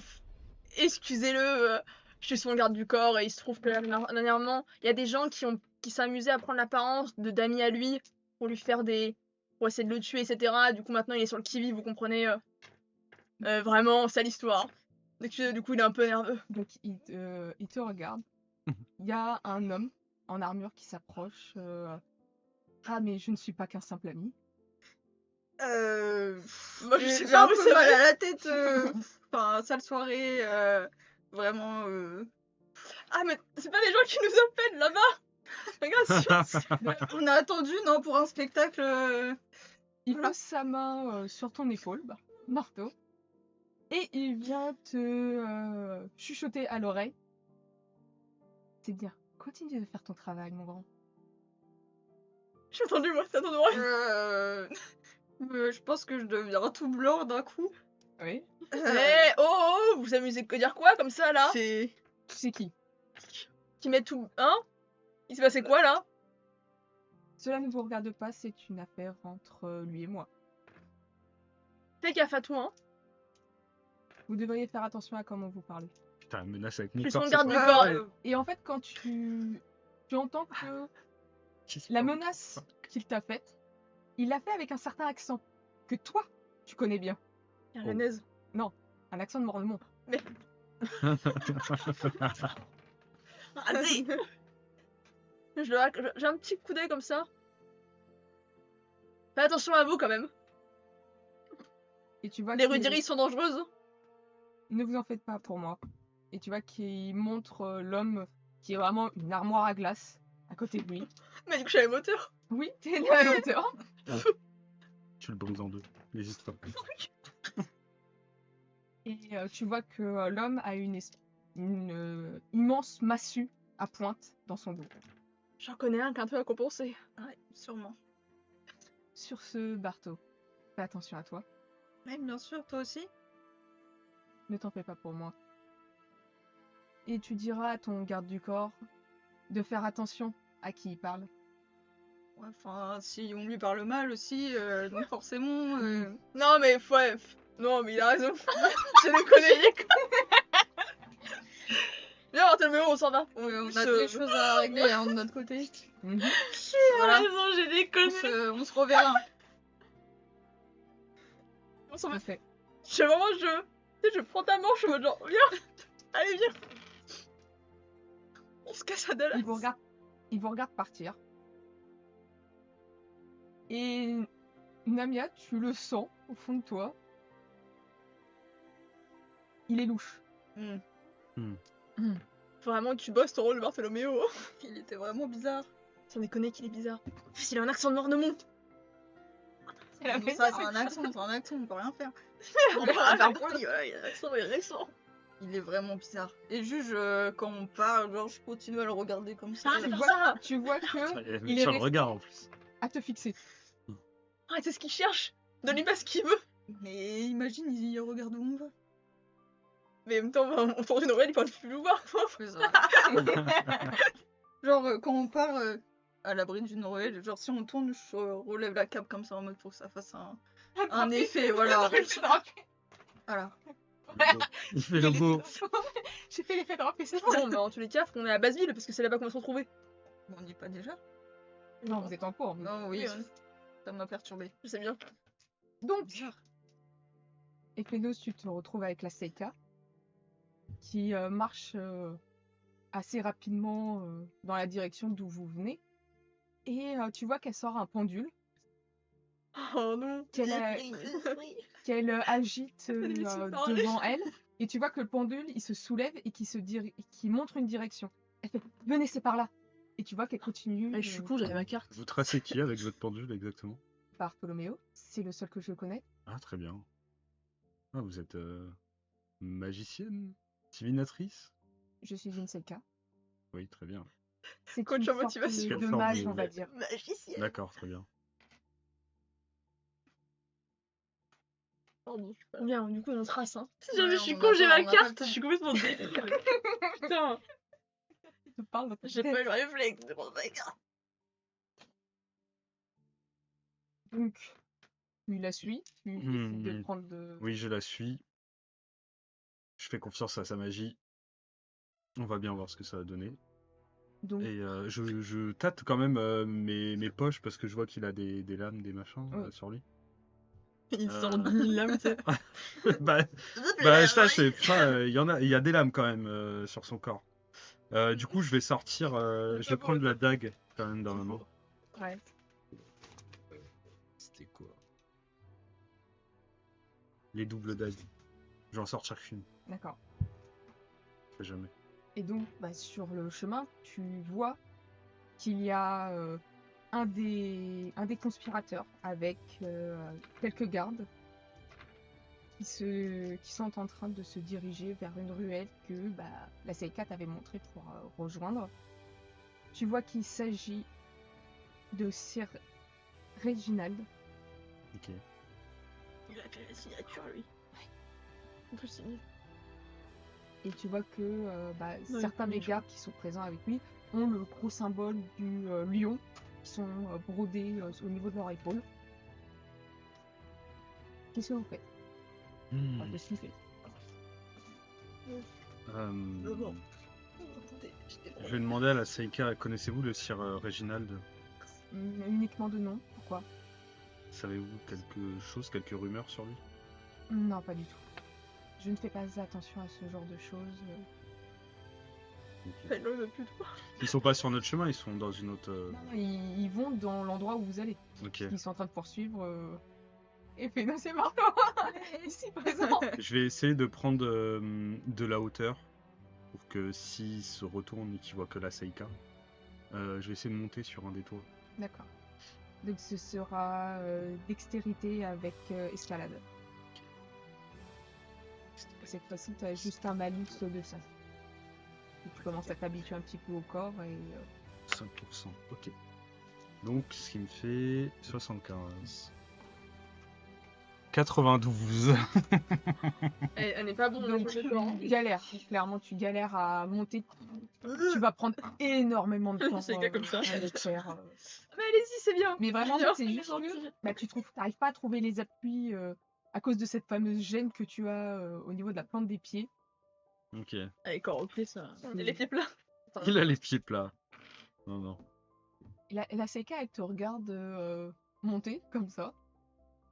excusez-le, je suis son garde du corps et il se trouve que dernièrement, il y a des gens qui s'amusaient à prendre l'apparence de d'amis à lui pour lui faire pour essayer de le tuer, etc. Du coup, maintenant, il est sur le qui-vive, vous comprenez. Vraiment, sale histoire. Du coup, il est un peu nerveux. Donc il te regarde. Il y a un homme en armure qui s'approche. Ah mais je ne suis pas qu'un simple ami. Moi, je sais j'ai pas un où peu c'est mal vrai. à la tête. Enfin, sale soirée. Vraiment. Ah, mais c'est pas les gens qui nous appellent là-bas. Regarde, On a attendu, non, pour un spectacle. Il Voilà. pose sa main sur ton épaule, marteau, et il vient te chuchoter à l'oreille. C'est bien. Continue de faire ton travail, mon grand. j'ai entendu moi, t'as entendu moi. Je pense que je deviens tout blanc d'un coup. Oui. Eh, oh, vous amusez que dire quoi comme ça là? C'est. C'est qui? Qui met tout. Hein? Il s'est passé quoi là? Cela ne vous regarde pas, c'est une affaire entre lui et moi. Fais gaffe à toi, hein. Vous devriez faire attention à comment vous parlez. Putain, une menace avec Je mon suis corps. son c'est garde du pas- corps. Ouais. Et en fait, quand tu entends que Qui se la parle. menace qu'il t'a faite, il l'a fait avec un certain accent que toi, tu connais bien. Irlandaise. Un accent de Mornemont. Allez. J'ai un petit coup d'œil comme ça. Fais attention à vous quand même. Et tu vois Les qu'il- ruderies sont dangereuses. Ne vous en faites pas pour moi. Et tu vois qu'il montre l'homme qui est vraiment une armoire à glace à côté de lui. Mais du coup, je suis à la moteur. Oui, t'es à la hauteur. Tu le brises en deux. N'hésite pas. Et tu vois que l'homme a une immense massue à pointe dans son dos. J'en connais un qui a un peu à compenser. Ouais, sûrement. Sur ce, Barto, fais attention à toi. Oui, bien sûr, toi aussi. Ne t'en fais pas pour moi. Et tu diras à ton garde du corps de faire attention à qui il parle. Ouais, enfin, si on lui parle mal aussi, donc forcément... Non, mais ouais. Non, mais il a raison. J'ai déconné. Viens, Bartholoméo, on s'en va. on a Se- des choses à régler hein, de notre côté. Mhm. Voilà, raison, j'ai déconné. on se reverra. On s'en va. Parfait. Je vraiment, tu sais, je prends ta manche, en mode genre, viens. Allez, viens. On se casse à Dallas. Il vous regarde partir. Et Namia, tu le sens au fond de toi. Il est louche. Faut vraiment que tu bosses ton rôle de Bartholoméo. Il était vraiment bizarre. Sans déconner qu'il est bizarre. En plus, il a un accent de Noirnemont. Donc ça, c'est un accent, on peut rien faire. On peut rien faire pour lui, voilà, il a un accent, il a un accent. Il est vraiment bizarre. Et juge, quand on parle, genre, je continue à le regarder comme ça. Arrête de faire ça. Tu vois que il est Sur le resté regard en plus. à te fixer. Arrête, c'est ce qu'il cherche. Donne-lui pas ce qu'il veut. Mais imagine, il regarde où on va. Mais en même temps, on tourne une oreille, il parle plus nous voir. C'est ça. Genre, quand on part à l'abri d'une oreille, genre, si on tourne, je relève la cape comme ça en mode pour que ça fasse un effet, voilà. Voilà. Il fait le beau. J'ai fait l'effet de rappeler ça. Bon, mais en tous les cas, faut qu'on est à Baseville parce que c'est là-bas qu'on va se retrouver. Bon, on n'y est pas déjà? Non, vous êtes en cours. Non, oui, Oui, ça m'a perturbé. Je sais bien. Donc, Eklenos, tu te retrouves avec la Seika qui marche assez rapidement dans la direction d'où vous venez. Et tu vois qu'elle sort un pendule Oh non. qu'elle agite Laisse-moi parler. devant elle. Et tu vois que le pendule, il se soulève et qui montre une direction. Elle fait « Venez, c'est par là !» Et tu vois qu'elle continue. Je suis con, j'avais ma carte. Vous tracez qui avec votre pendule exactement? Bartholoméo, c'est le seul que je connais. Ah, très bien. Ah, vous êtes magicienne? Divinatrice? Je suis une Seika. Oui, très bien. C'est Coach une en sorte motivation. de Quelle forme mage, de- on va dire. Magicienne. D'accord, très bien. Pardon, je suis pas... Bien, du coup, on trace, hein. Si Ouais, jamais je on suis va con, j'ai pas- ma on va pas le carte. temps. Je suis complètement débile. Putain, Je parle dans ta j'ai tête. pas eu le réflexe de prendre ma carte. Donc, tu la suis, tu décides de prendre de... Oui, je la suis. Je fais confiance à sa magie. On va bien voir ce que ça va donner. Donc, Et je tâte quand même mes poches parce que je vois qu'il a des lames, des machins Oui. sur lui. Il Euh. sort 10 000 lames, tu sais. bah, ça, il y a des lames quand même sur son corps. Du coup, je vais sortir, je vais prendre la dague quand même dans ma main. ouais. C'était quoi? Les doubles dagues. Je vais en sortir qu'une, D'accord. je sais jamais. Et donc, bah, sur le chemin, tu vois qu'il y a un des conspirateurs avec quelques gardes qui sont en train de se diriger vers une ruelle que la Seika t'avait montrée pour rejoindre. Tu vois qu'il s'agit de Sir Reginald. Ok. Il a fait la signature, lui. En plus, c'est mieux. Et tu vois que Ouais, certains des je gardes qui sont présents avec lui ont le gros symbole du lion qui sont brodés au niveau de leur épaule. Qu'est-ce que vous faites? Enfin, qu'est-ce qu'il fait? bon. Je vais demander à la Seika, connaissez-vous le Sir Reginald? Uniquement de nom. Pourquoi? Savez-vous quelque chose, quelques rumeurs sur lui? Non, pas du tout. Je ne fais pas attention à ce genre de choses. Fais-le de pute, quoi. Ils sont pas sur notre chemin, ils sont dans une autre. Non, ils vont dans l'endroit où vous allez. Ok. Ils sont en train de poursuivre. Et fait non, c'est Marteau. Ici présent. Je vais essayer de prendre de la hauteur pour que s'il se retourne et qu'il voit que la Seika, je vais essayer de monter sur un des toits. D'accord. Donc ce sera dextérité avec escalade. Cette fois-ci, tu as juste un malus de ça. Et tu commences à t'habituer un petit peu au corps et 5%, ok. Donc ce qui me fait 75. 92. Elle n'est pas bonne, donc je tu corps. galères. Clairement, tu galères à monter. Tu vas prendre énormément de temps C'est le cas comme ça. à le faire. Mais allez-y, c'est bien. Mais vraiment, Bien, c'est juste gentil. que bah, tu n'arrives pas à trouver les appuis à cause de cette fameuse gêne que tu as au niveau de la plante des pieds. Ok. Allez, corps au pied, ça. Et les pieds plats. Il a les pieds plats. Non, non. Et la Seika, elle te regarde monter comme ça.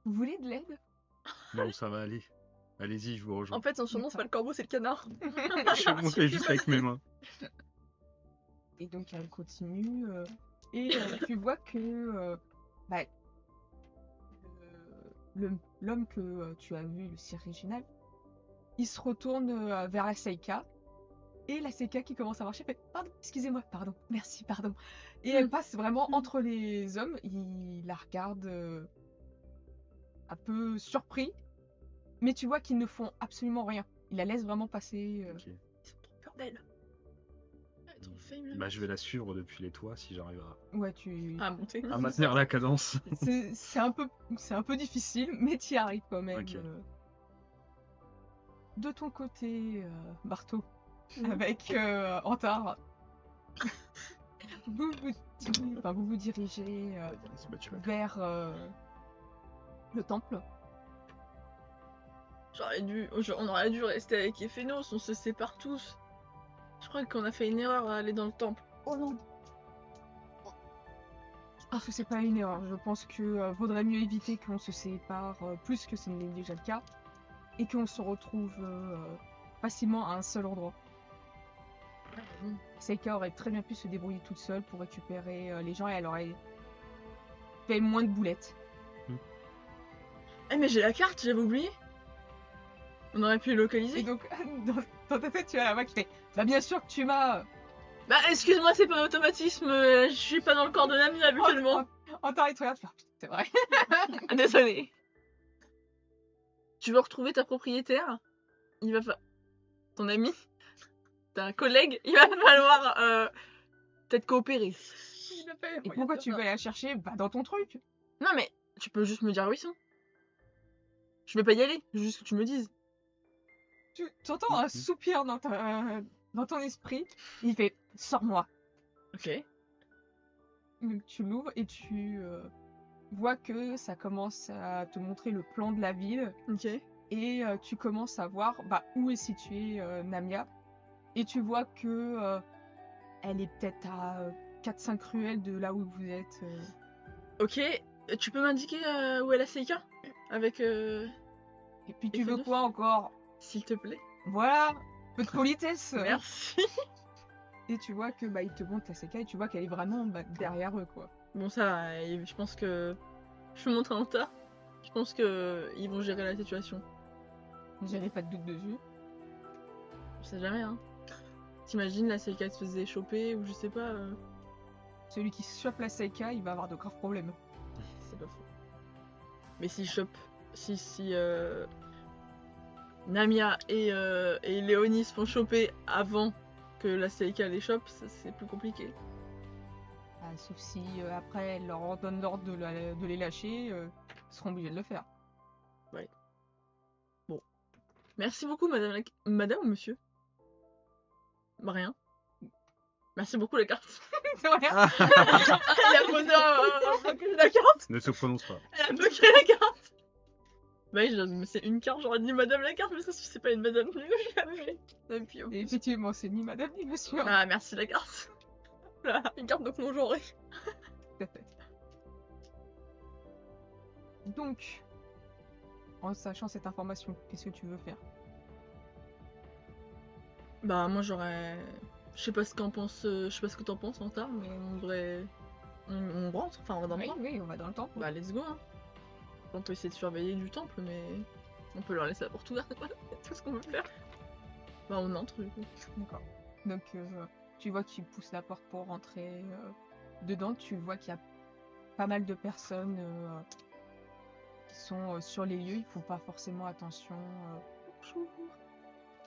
Vous voulez de l'aide? Non, ça va aller. Allez-y, je vous rejoins. En fait, son surnom, c'est pas le corbeau, c'est le canard. Je vais monter juste avec mes mains. Et donc elle continue. Et tu vois que bah, l'homme que tu as vu, le sire régional, il se retourne vers la Seika. Et la Seika qui commence à marcher fait pardon, excusez-moi, pardon, merci, pardon. Et elle passe vraiment entre les hommes. Il la regarde un peu surpris. Mais tu vois qu'ils ne font absolument rien. Il la laisse vraiment passer. Ok. Ils ont trop peur d'elle. Elle est trop fame, là. Bah, je vais la suivre depuis les toits si j'arrive Ouais, tu. À monter. à maintenir la cadence. C'est un peu difficile, mais tu y arrives quand même. Ok. De ton côté, Barto, Mhm. avec Antar, vous vous dirigez Bah, tu vas- vers le temple. On aurait dû rester avec Ephénos, on se sépare tous. Je crois qu'on a fait une erreur à aller dans le temple. Oh non. Parce que c'est pas une erreur. Je pense que vaudrait mieux éviter qu'on se sépare plus que ce n'est déjà le cas. Et qu'on se retrouve facilement à un seul endroit. Seika aurait très bien pu se débrouiller toute seule pour récupérer les gens et elle aurait fait moins de boulettes. Eh mais j'ai la carte, j'avais oublié. On aurait pu le localiser. Et donc, dans ta tête, tu as la voix qui fait bah bien sûr que tu m'as. Bah excuse-moi, c'est pas un automatisme, je suis pas dans le corps de Nami habituellement. Antar, il te regarde, c'est vrai. Ah, désolé. Tu veux retrouver ta propriétaire? Il va falloir... Ton ami? Ta collègue? Il va falloir peut-être coopérer. Et pourquoi tu veux aller la chercher? Bah dans ton truc. Non mais, tu peux juste me dire où ils sont. Je vais pas y aller, juste que tu me dises. Tu entends un soupir dans ton esprit. Il fait sors-moi. Ok. Donc, tu l'ouvres et tu vois que ça commence à te montrer le plan de la ville. Ok. Et tu commences à voir où est située Namia. Et tu vois que elle est peut-être à 4-5 ruelles de là où vous êtes. Ok, tu peux m'indiquer où est la Seika? Avec... Et puis tu Et veux Phénix quoi encore? S'il te plaît. Voilà, peu de politesse. Merci. Et tu vois que il te montre la Seika et tu vois qu'elle est vraiment derrière eux quoi. Bon ça, je pense que... Je peux montrer un tas. Je pense que ils vont gérer la situation. J'avais pas de doute dessus. Je sais jamais, hein. T'imagines la Seika se faisait choper ou je sais pas. Celui qui chope la Seika, il va avoir de graves problèmes. C'est pas faux. Mais s'il chope... Si Namia et Léonie se font choper avant que la Seika les chope, c'est plus compliqué. Sauf si après elle leur donne l'ordre de les lâcher, ils seront obligés de le faire. Merci beaucoup, madame Madame ou monsieur? Bah rien. Merci beaucoup la carte. C'est vrai. Elle a posé la carte. Ne se prononce pas. Elle a bloqué la carte. Bah oui, c'est une carte, j'aurais dit madame la carte, mais ça c'est pas une madame. Et effectivement, c'est ni madame ni monsieur. Ah merci la carte. Voilà, une carte donc non genrée. Tout à fait. Donc, en sachant cette information, qu'est-ce que tu veux faire? Bah moi j'aurais... Je sais pas ce qu'en pense... Je sais pas ce que t'en penses en tard, mais on devrait... On rentre, enfin on va dans le temple. Oui, on va dans le temple. Bah let's go hein. On peut essayer de surveiller du temple, mais on peut leur laisser la porte ouverte. Voilà, c'est tout ce qu'on veut faire. Bah, on entre du coup. D'accord. Donc, tu vois qu'il pousse la porte pour rentrer dedans. Tu vois qu'il y a pas mal de personnes qui sont sur les lieux. Ils font pas forcément attention.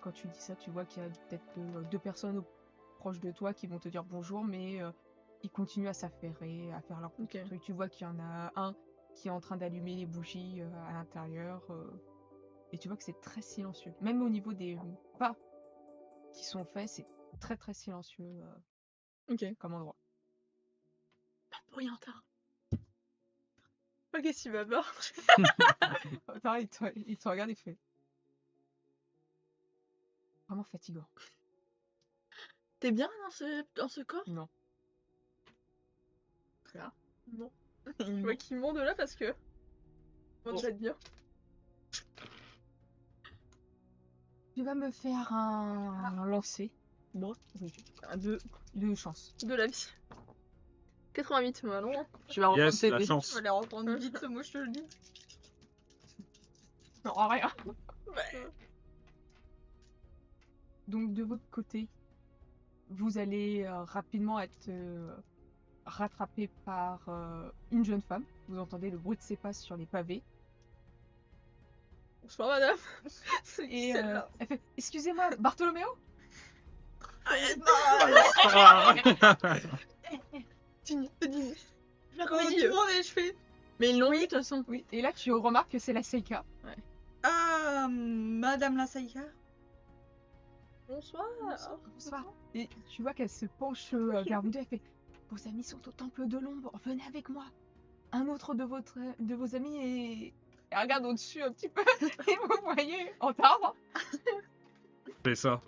Quand tu dis ça, tu vois qu'il y a peut-être deux personnes proches de toi qui vont te dire bonjour, mais ils continuent à s'affairer, à faire leur petit Ok. truc. Tu vois qu'il y en a un qui est en train d'allumer les bougies à l'intérieur. Et tu vois que c'est très silencieux. Même au niveau des pas qui sont faits, c'est très très silencieux Ok. comme endroit. Pas de bruit en retard. Ok, si va pas. Attends, il te regarde et fait. Vraiment fatigant. T'es bien dans ce corps? Non. Là. Bon. Il voit qu'il monte de là parce que. Moi, je vais être bien. Tu vas me faire un lancer. Bon. Un de chance. De la vie. 88, moi, non? Je vais reprendre Yes, la TD. chance. Je vais les reprendre vite, moi je te le dis. Non, rien. Ouais. Donc de votre côté, vous allez rapidement être rattrapé par une jeune femme. Vous entendez le bruit de ses pas sur les pavés. Bonsoir, madame. Et celle-là. elle fait « Excusez-moi, Bartholoméo ?» Digne. Je la connais tout le monde et je fais. Mais ils l'ont eu de toute façon. Oui. Et là, tu remarques que c'est la Seika. Ah, Madame la Saïka. Bonsoir. Bonsoir. Et tu vois qu'elle se penche vers vous deux. Elle fait « Vos amis sont au temple de l'ombre. Venez avec moi. Un autre de vos amis est... » Elle regarde au-dessus un petit peu. Et vous voyez entendre. Fais ça.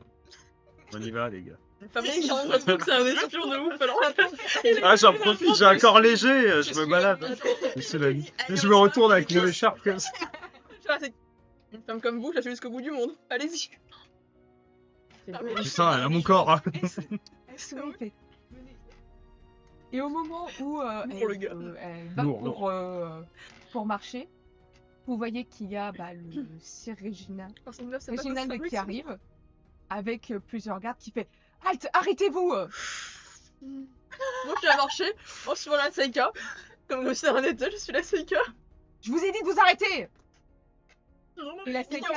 On y va, les gars. Fabien, il rend compte que c'est un espion de ouf. Alors, Ah, j'en profite, j'ai un corps léger, je me balade. Je me retourne avec mon écharpe comme ça. c'est une femme comme vous, je la suis jusqu'au bout du monde. Allez-y. Putain, elle a mon corps. Hein. Elle sourit, elle fait « Venez. » Et au moment où Pour le gars. elle va Lourd, pour marcher, vous voyez qu'il y a le Sir Réginald qui arrive avec plusieurs gardes qui fait « Halte, arrêtez-vous !» Moi, je suis à marcher. Moi, je suis la Seika. Comme le Seigneur des je suis la Seika. Je vous ai dit de vous arrêter. Et la Seika,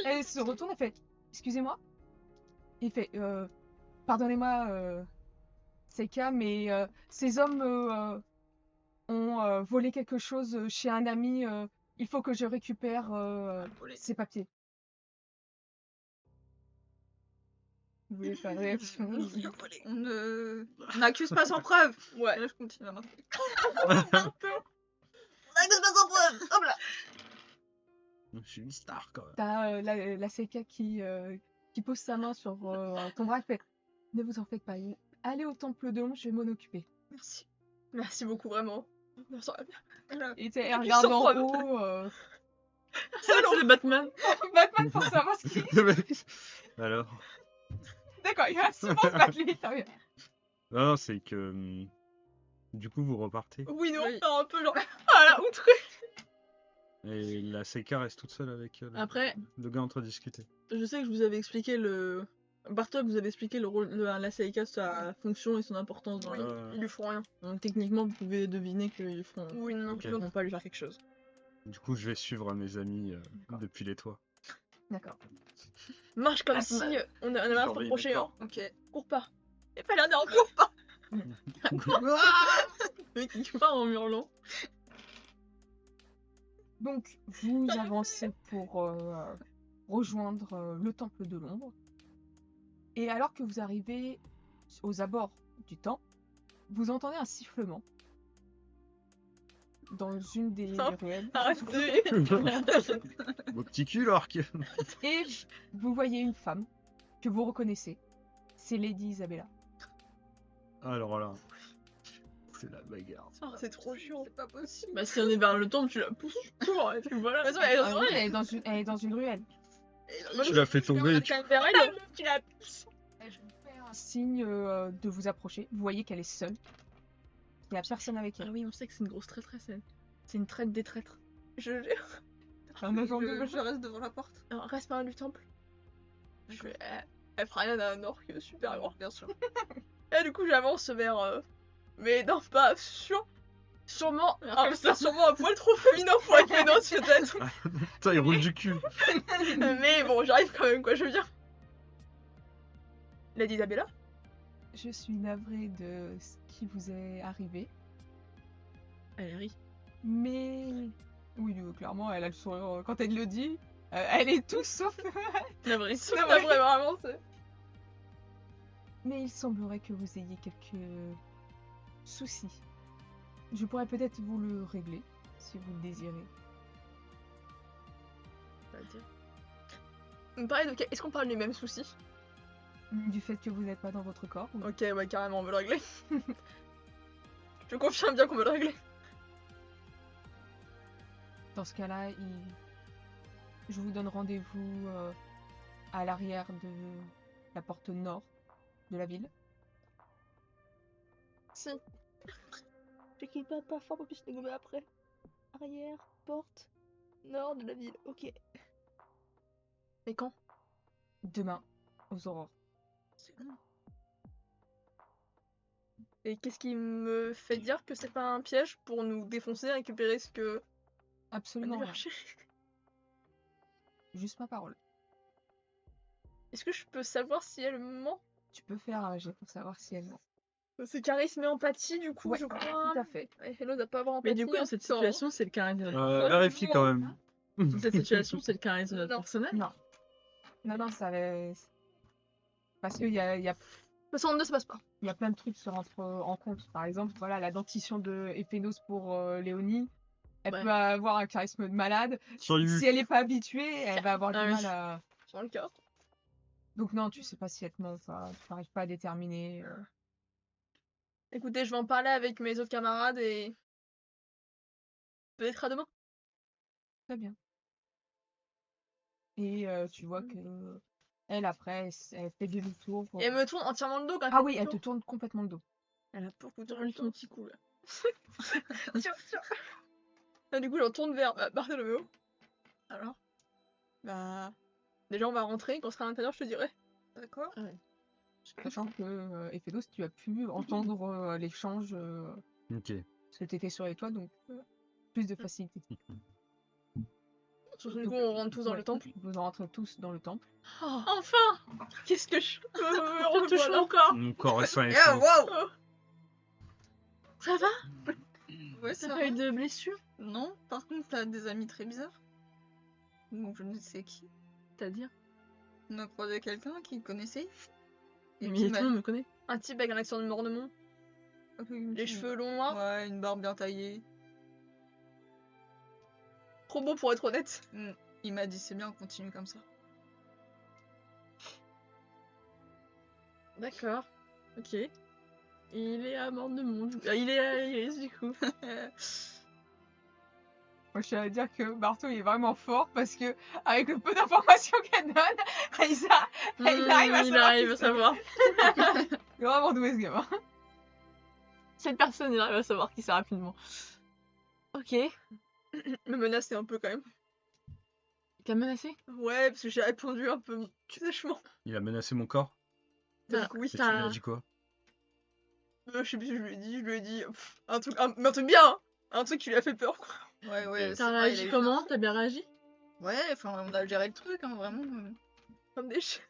elle se retourne, elle fait « Excusez-moi ?» Il fait « Pardonnez-moi, Seika, mais ces hommes ont volé quelque chose chez un ami. Il faut que je récupère ses papiers. » Vous voulez faire une réaction? On n'accuse pas sans preuve. Ouais. Là, je continue à m'intéresser. On n'accuse pas sans preuve. Hop là. Je suis une star quand même. T'as la Seika qui pose sa main sur ton bras et fait « Ne vous en faites pas, allez au temple de l'ombre, je vais m'en occuper. » Merci. Merci beaucoup, vraiment. Merci. Et elle regarde en surprendre. haut. C'est le Batman. Batman pour savoir ce qu'il... Alors. D'accord, il va souvent se battre lui. Non, c'est que. Du coup, vous repartez. Oui, non, Oui. un peu genre. Ah là, outré. Et la Seika reste toute seule avec Après, le gars en train de discuter. je sais que je vous avais expliqué le. Bartok vous avez expliqué le rôle de la Seika, sa fonction et son importance dans Ils lui font rien. Donc techniquement, vous pouvez deviner qu'ils feront. Oui, non. Ok. Ils vont pas lui faire quelque chose. Du coup, je vais suivre mes amis depuis les toits. D'accord. Marche comme Ah, si bah. on a marre de Surveille reprocher. les Hein. corps. Ok. Cours pas. Y'a pas l'air d'avoir cours pas. Le mec qui part en hurlant. Donc, vous avancez pour rejoindre le temple de l'ombre. Et alors que vous arrivez aux abords du temple, vous entendez un sifflement dans une des Oh. ruelles. Arrêtez. Mon petit cul, l'orque. Et vous voyez une femme que vous reconnaissez. C'est Lady Isabella. Alors là, c'est la bagarre. Oh, c'est trop chiant. C'est pas possible. Bah si on est vers le temple, tu la pousses, tu cours et puis voilà. De toute façon, elle est dans Ah oui, elle est dans une ruelle. Tu l'as fait tomber. tu vers elle, tu la pousses. Elle vous fait un signe de vous approcher. Vous voyez qu'elle est seule. Il n'y a personne avec Ah elle. oui, on sait que c'est une grosse traîtresse elle. C'est une traître des traîtres. Un agent de Je reste devant la porte. Reste par du temple. Je fais, elle fera rien à un orc super grand. Bien sûr. Et du coup, j'avance vers. Mais non, pas sûr. Sûrement. Sûrement un poil trop féminin pour être fénoce, peut-être. Putain, il roule du cul. Mais bon, j'arrive quand même, quoi, je veux dire. Lady Isabella? Je suis navrée de ce qui vous est arrivé. Elle rit. Mais oui, clairement, elle a le sourire quand elle le dit. Elle est tout sauf. La vraie. C'est La vrai. vraie, vraiment, c'est. Mais il semblerait que vous ayez quelques soucis. Je pourrais peut-être vous le régler, si vous le désirez. On parlait de... Est-ce qu'on parle des mêmes soucis? Du fait que vous n'êtes pas dans votre corps. ou- Ok, ouais, carrément, on veut le régler. Je confirme bien qu'on veut le régler. Dans ce cas-là, je vous donne rendez-vous à l'arrière de la porte nord de la ville. Si. J'écris pas fort pour que je te gommer après. Arrière, porte, nord de la ville, ok. Mais quand? Demain, aux aurores. C'est bon. Et qu'est-ce qui me fait dire que c'est pas un piège pour nous défoncer, récupérer ce que on Absolument est rien. chercher? Juste ma parole. Est-ce que je peux savoir si elle ment? Tu peux faire un jet pour savoir si elle ment. C'est charisme et empathie du coup, Ouais, je crois. Tout à fait. Et Hello n'a pas avoir Mais empathie. du coup, dans cette situation, c'est le charisme. Vérifie quand même. Dans cette situation, c'est le charisme de notre Non. personnage. Non. Non, ça va. Parce qu'il y a 62, ça passe pas. plein de trucs qui se rentrent en compte. Par exemple, voilà, la dentition de Ephénos pour Léonie. Elle Ouais. peut avoir un charisme de malade. Salut. Si elle n'est pas habituée, elle va avoir du Ah oui. mal à. Sur le cas. Donc non, tu sais pas si elle te ment ou pas. Tu n'arrives pas à déterminer. Écoutez, je vais en parler avec mes autres camarades et. Peut-être à demain. Très bien. Et tu vois que elle après, elle fait demi-tour. Et elle me tourne entièrement le dos quand elle Ah fait oui, elle te demi-tour. tourne complètement le dos. Elle a beaucoup de Tourne ton petit cou là. Tiens. Ah, du coup, j'en tourne vers Bartholoméo. Alors? Bah. Déjà, on va rentrer. Quand on sera à l'intérieur, je te dirai. D'accord? Sachant que Ephénos, tu as pu entendre l'échange Ok. parce que tu étais sur les toits, donc plus de facilité. Surtout, du coup, on rentre tous dans Ouais, le temple. Vous rentrez tous dans le temple. Enfin! Qu'est-ce que je. Je touche Revoilà. mon corps. Mon corps est sain et Ah, sauf. waouh! Ça va? Ouais, T'as ça pas eu va. de blessure? Non, par contre, t'as des amis très bizarres. Donc, je ne sais qui. C'est-à-dire? On a croisé quelqu'un qui connaissait. Et Mais qui tout m'a le monde me connaît. Un type avec un accent de Mornemont. Les cheveux longs noirs. Ouais, une barbe bien taillée. Trop beau pour être honnête. Il m'a dit c'est bien, on continue comme ça. D'accord. Ok. Il est à Mornemont. Il est à Iris du coup. Moi, je tiens à dire que Barto il est vraiment fort parce que avec le peu d'informations qu'elle donne, il arrive à savoir. Il est vraiment doué ce gamin. Cette personne, il arrive à savoir qui c'est rapidement. Ok. Me menacer un peu quand même. T'as menacé? Ouais, parce que j'ai répondu un peu sèchement. Il a menacé mon corps. Du coup, oui. Et tu lui as dit quoi? Je sais plus ce que je lui ai dit un truc bien, hein. Un truc qui lui a fait peur, quoi. Ouais, ouais. c'est T'as vrai, réagi il a eu comment? peur. T'as bien réagi? Ouais, enfin, on a géré le truc, hein, vraiment. Comme des chiens.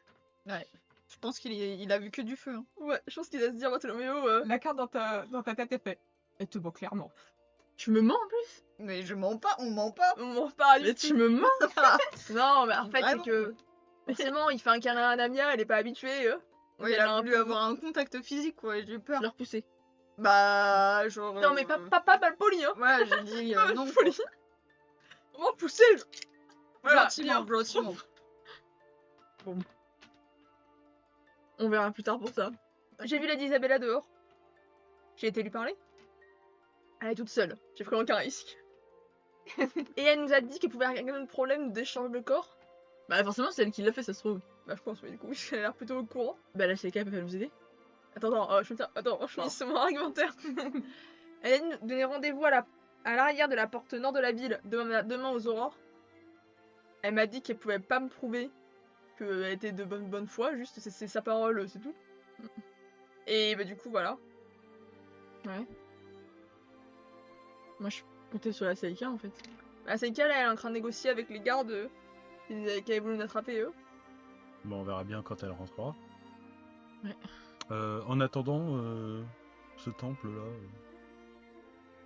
Je pense qu'il a vu que du feu. Hein. Ouais, je pense qu'il va se dire, Bartholoméo, La carte dans ta tête est faite. Elle te voit clairement. Tu me mens en plus? Mais je mens pas, on ment pas. on m'en parle Mais tu me mens? Non, mais en fait, Vraiment. c'est que. Forcément, il fait un câlin à Damia, elle est pas habituée. Ouais, il a voulu avoir un contact physique, quoi, et j'ai eu peur. Je l'ai repoussé. Bah, genre. Non, mais pas mal poli, hein. Ouais, j'ai dit Pas non. mal poli. Comment pousser Voilà, Gentiment, bien. gentiment. On verra plus tard pour ça. J'ai vu Lady Isabella dehors. J'ai été lui parler. Elle est toute seule. J'ai pris aucun risque. Et elle nous a dit qu'elle pouvait régler le problème d'échange de corps. Bah forcément, c'est elle qui l'a fait, ça se trouve. Bah, je pense, mais du coup, elle a l'air plutôt au courant. Bah la CK peut nous aider. Attends, je finis mon argumentaire. Elle a nous donné rendez-vous à la à l'arrière de la porte nord de la ville, demain aux aurores. Elle m'a dit qu'elle pouvait pas me prouver qu'elle était de bonne foi, juste c'est sa parole, c'est tout. Et bah du coup, voilà. Ouais. Moi, je comptais sur la Seika, en fait. La Seika, là, elle est en train de négocier avec les gardes qui avaient voulu nous attraper, eux. Bon, on verra bien quand elle rentrera. Ouais. En attendant, ce temple-là,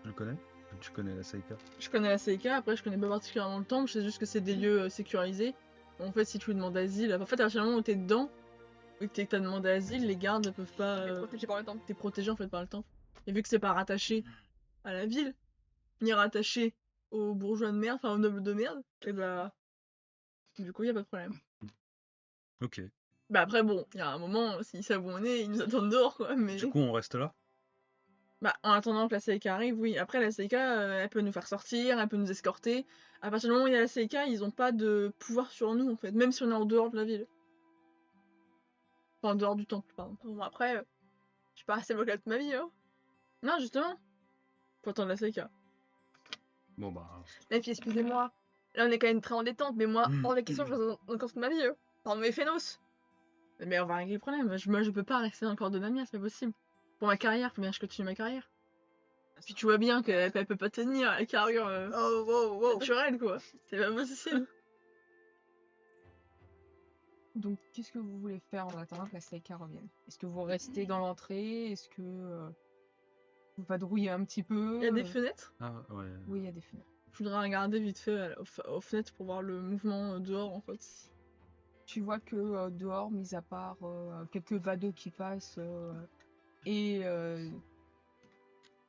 je le connais? Tu connais la Seika? Je connais la Seika, après je connais pas particulièrement le temple, je sais juste que c'est des lieux sécurisés. En fait, si tu lui demandes asile, en fait, à partir du moment où t'es dedans, et que t'as demandé asile, les gardes ne peuvent pas... T'es protégé par le temple. T'es protégé en fait par le temple. Et vu que c'est pas rattaché à la ville, ni rattaché aux bourgeois de merde, enfin aux nobles de merde, et bah... Du coup, y a pas de problème. Ok. Bah après, bon, il y a un moment, s'ils savent où on est, ils nous attendent dehors, quoi, mais... Du coup, on reste là? Bah, en attendant que la Seika arrive, oui. Après, la Seika, elle peut nous faire sortir, elle peut nous escorter. À partir du moment où il y a la Seika, ils ont pas de pouvoir sur nous, en fait. Même si on est en dehors de la ville. Enfin, en dehors du temple, pardon. Bon, après, je suis pas resté bloqué toute ma vie, hein. Non, justement. Faut attendre la Seika. Bon bah... Et puis, excusez-moi. Là, on est quand même très en détente, mais moi, hors de question, je reste encore toute ma vie, Pardon, mes Phénos. Mais on va régler le problème. Moi, je peux pas rester encore de Namia, c'est pas possible. Pour ma carrière, faut bien que je continue ma carrière. Puis tu vois bien qu'elle peut pas tenir la carrure naturelle, quoi. C'est pas possible. Donc, qu'est-ce que vous voulez faire en attendant que la Seika revienne? Est-ce que vous restez dans l'entrée? Est-ce que vous vadrouillez un petit peu? Il y a des fenêtres. Ah, ouais. Oui, il y a des fenêtres. Je voudrais regarder vite fait aux fenêtres pour voir le mouvement dehors, en fait. Tu vois que dehors, mis à part quelques badauds qui passent et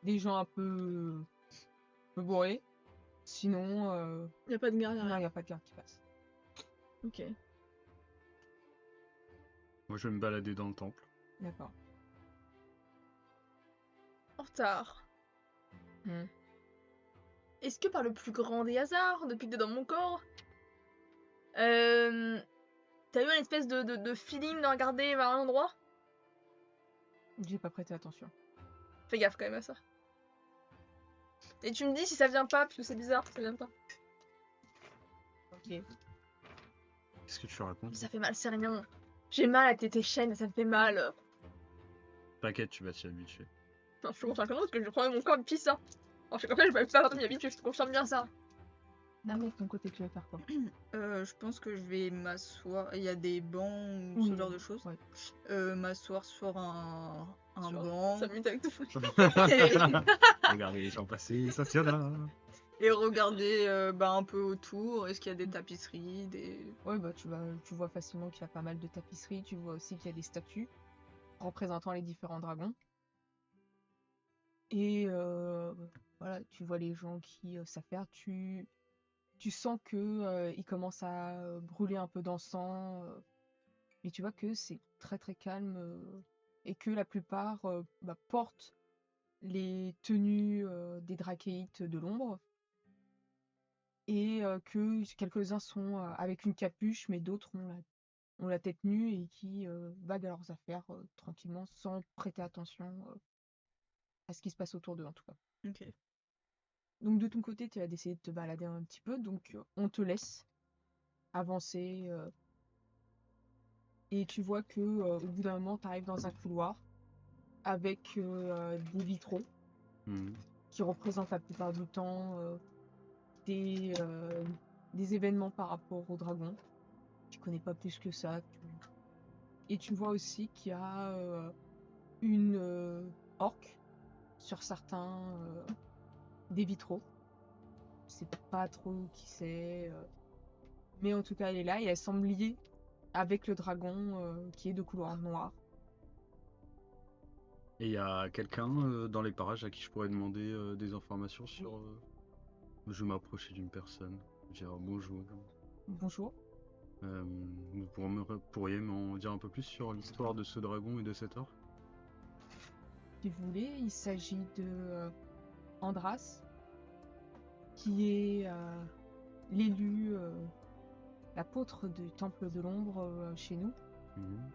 des gens un peu bourrés, sinon, Il y a pas de garde non, il derrière. n'y a pas de garde qui passe. Ok. Moi, je vais me balader dans le temple. D'accord. En retard. Hmm. Est-ce que par le plus grand des hasards, depuis que t'es dans mon corps, t'as eu une espèce de feeling de regarder vers un endroit? J'ai pas prêté attention. Fais gaffe quand même à ça. Et tu me dis si ça vient pas, parce que c'est bizarre, ça vient pas. Ok. Qu'est-ce que tu racontes? Ça fait mal, c'est rien. J'ai mal à tes chaînes, ça me fait mal. T'inquiète, tu vas t'y habituer. Non, je commence à connaître parce que je prends mon corps depuis ça. Alors, je suis comme ça, je peux pas avoir m'y habituer, je te confirme bien ça. Namia, de ton côté, tu vas faire quoi? Je pense que je vais m'asseoir. Il y a des bancs ou Oui, ce genre de choses. ouais. M'asseoir sur un Sur banc 5 minutes avec tout. Regardez les gens passer, ça tient là. et regarder un peu autour. Est-ce qu'il y a des tapisseries, des... Ouais, bah tu vois facilement qu'il y a pas mal de tapisseries. Tu vois aussi qu'il y a des statues représentant les différents dragons. Et voilà, tu vois les gens qui s'affairent. Tu sens que ils commencent à brûler un peu d'encens. Mais tu vois que c'est très très calme et que la plupart portent les tenues des Drachéites de l'ombre. Et que quelques-uns sont avec une capuche, mais d'autres ont la tête nue et qui vaguent à leurs affaires tranquillement, sans prêter attention à ce qui se passe autour d'eux en tout cas. Ok. Donc de ton côté, tu as décidé de te balader un petit peu, donc on te laisse avancer. Et tu vois que au bout d'un moment, tu arrives dans un couloir avec des vitraux Mhm. qui représentent la plupart du temps des événements par rapport au dragon. Tu connais pas plus que ça. Et tu vois aussi qu'il y a une orque sur certains des vitraux. Je sais pas trop qui c'est, mais en tout cas elle est là et elle semble liée avec le dragon qui est de couleur noire. Et il y a quelqu'un dans les parages à qui je pourrais demander des informations sur... Je vais m'approcher d'une personne. Je dirais bonjour. Bonjour. Pourriez m'en dire un peu plus sur l'histoire de ce dragon et de cet orque? Si vous voulez, il s'agit de Andras, qui est l'élu, l'apôtre du temple de l'ombre chez nous. Mhm.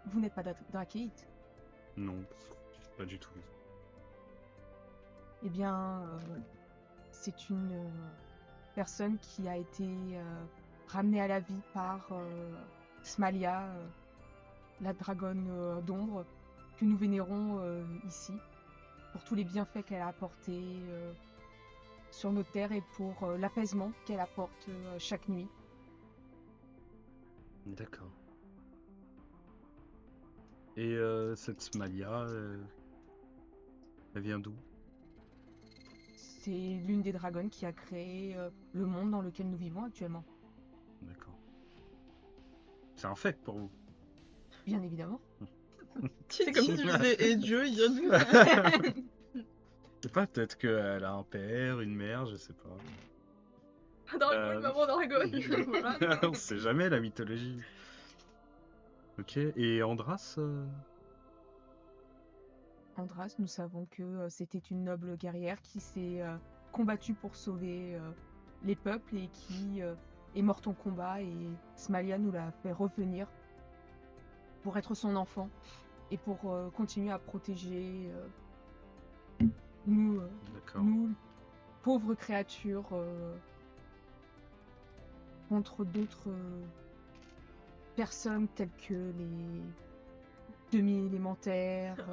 Vous n'êtes pas drachéite? Non, pas du tout. eh bien, c'est une personne qui a été ramenée à la vie par Smalia, la dragonne d'ombre, que nous vénérons ici, pour tous les bienfaits qu'elle a apportés sur nos terres et pour l'apaisement qu'elle apporte chaque nuit. D'accord. Et cette Smalia, elle vient d'où? C'est l'une des dragonnes qui a créé le monde dans lequel nous vivons actuellement, D'accord. C'est un fait pour vous. bien évidemment. C'est comme si tu disais et Dieu, il vient d'où? Je sais pas, peut-être qu'elle a un père, une mère, je sais pas. Dragon, maman dragon. Voilà. On sait jamais la mythologie. Ok, et Andras Andras, nous savons que c'était une noble guerrière qui s'est combattue pour sauver les peuples et qui est morte en combat, et Smalia nous l'a fait revenir pour être son enfant et pour continuer à protéger nous, D'accord. nous, pauvres créatures, contre d'autres personnes telles que les demi-élémentaires.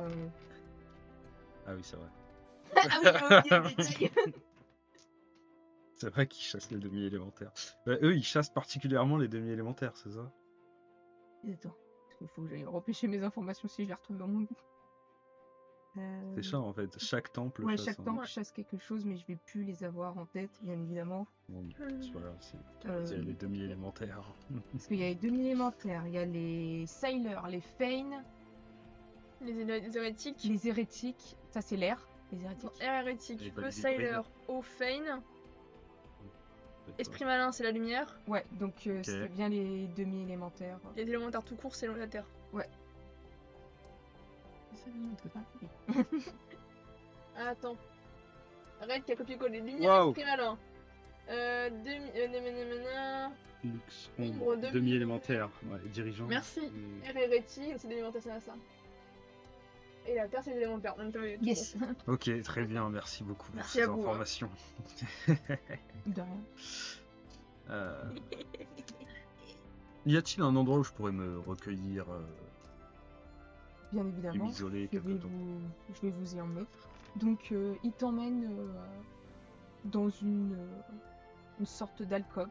Ah oui, c'est vrai. Ah oui, j'ai oublié de dire. C'est vrai qu'ils chassent les demi-élémentaires. Bah, eux, ils chassent particulièrement les demi-élémentaires, c'est ça? Attends, parce qu'il faut que j'aille repêcher mes informations si je les retrouve dans mon... C'est ça en fait. Chaque temple Ouais, chasse chaque un- temple chasse quelque chose, mais je vais plus les avoir en tête, bien évidemment. Bon, c'est pas grave, Euh, c'est les demi-élémentaires. Parce qu'il y a les demi-élémentaires, il y a les sailors, les Fein, Les hérétiques. les hérétiques, ça c'est l'air, les hérétiques. Air hérétique, Et feu les sailor, eau feine. Esprit malin, c'est la lumière. Ouais, donc c'est bien les demi-élémentaires. Les élémentaires tout court, c'est la terre. Attends. Arrête, qui a copié-collé. Lumière, Waouh. esprit malin. Nanana. Lux, Ombre, ombre, demi-élémentaire. Ouais, dirigeant. Merci. Et- Air hérétique, c'est l'élémentaire, c'est ça. Et la terre, c'est l'élémentaire. Donc, t'avais tout Yes. Ok, très bien, merci beaucoup pour Merci ces à vous, hein. informations. De rien. Y a-t-il un endroit où je pourrais me recueillir Bien et évidemment. m'isoler Je quelque temps? je vais vous y emmener. Donc, il t'emmène dans une sorte d'alcôve.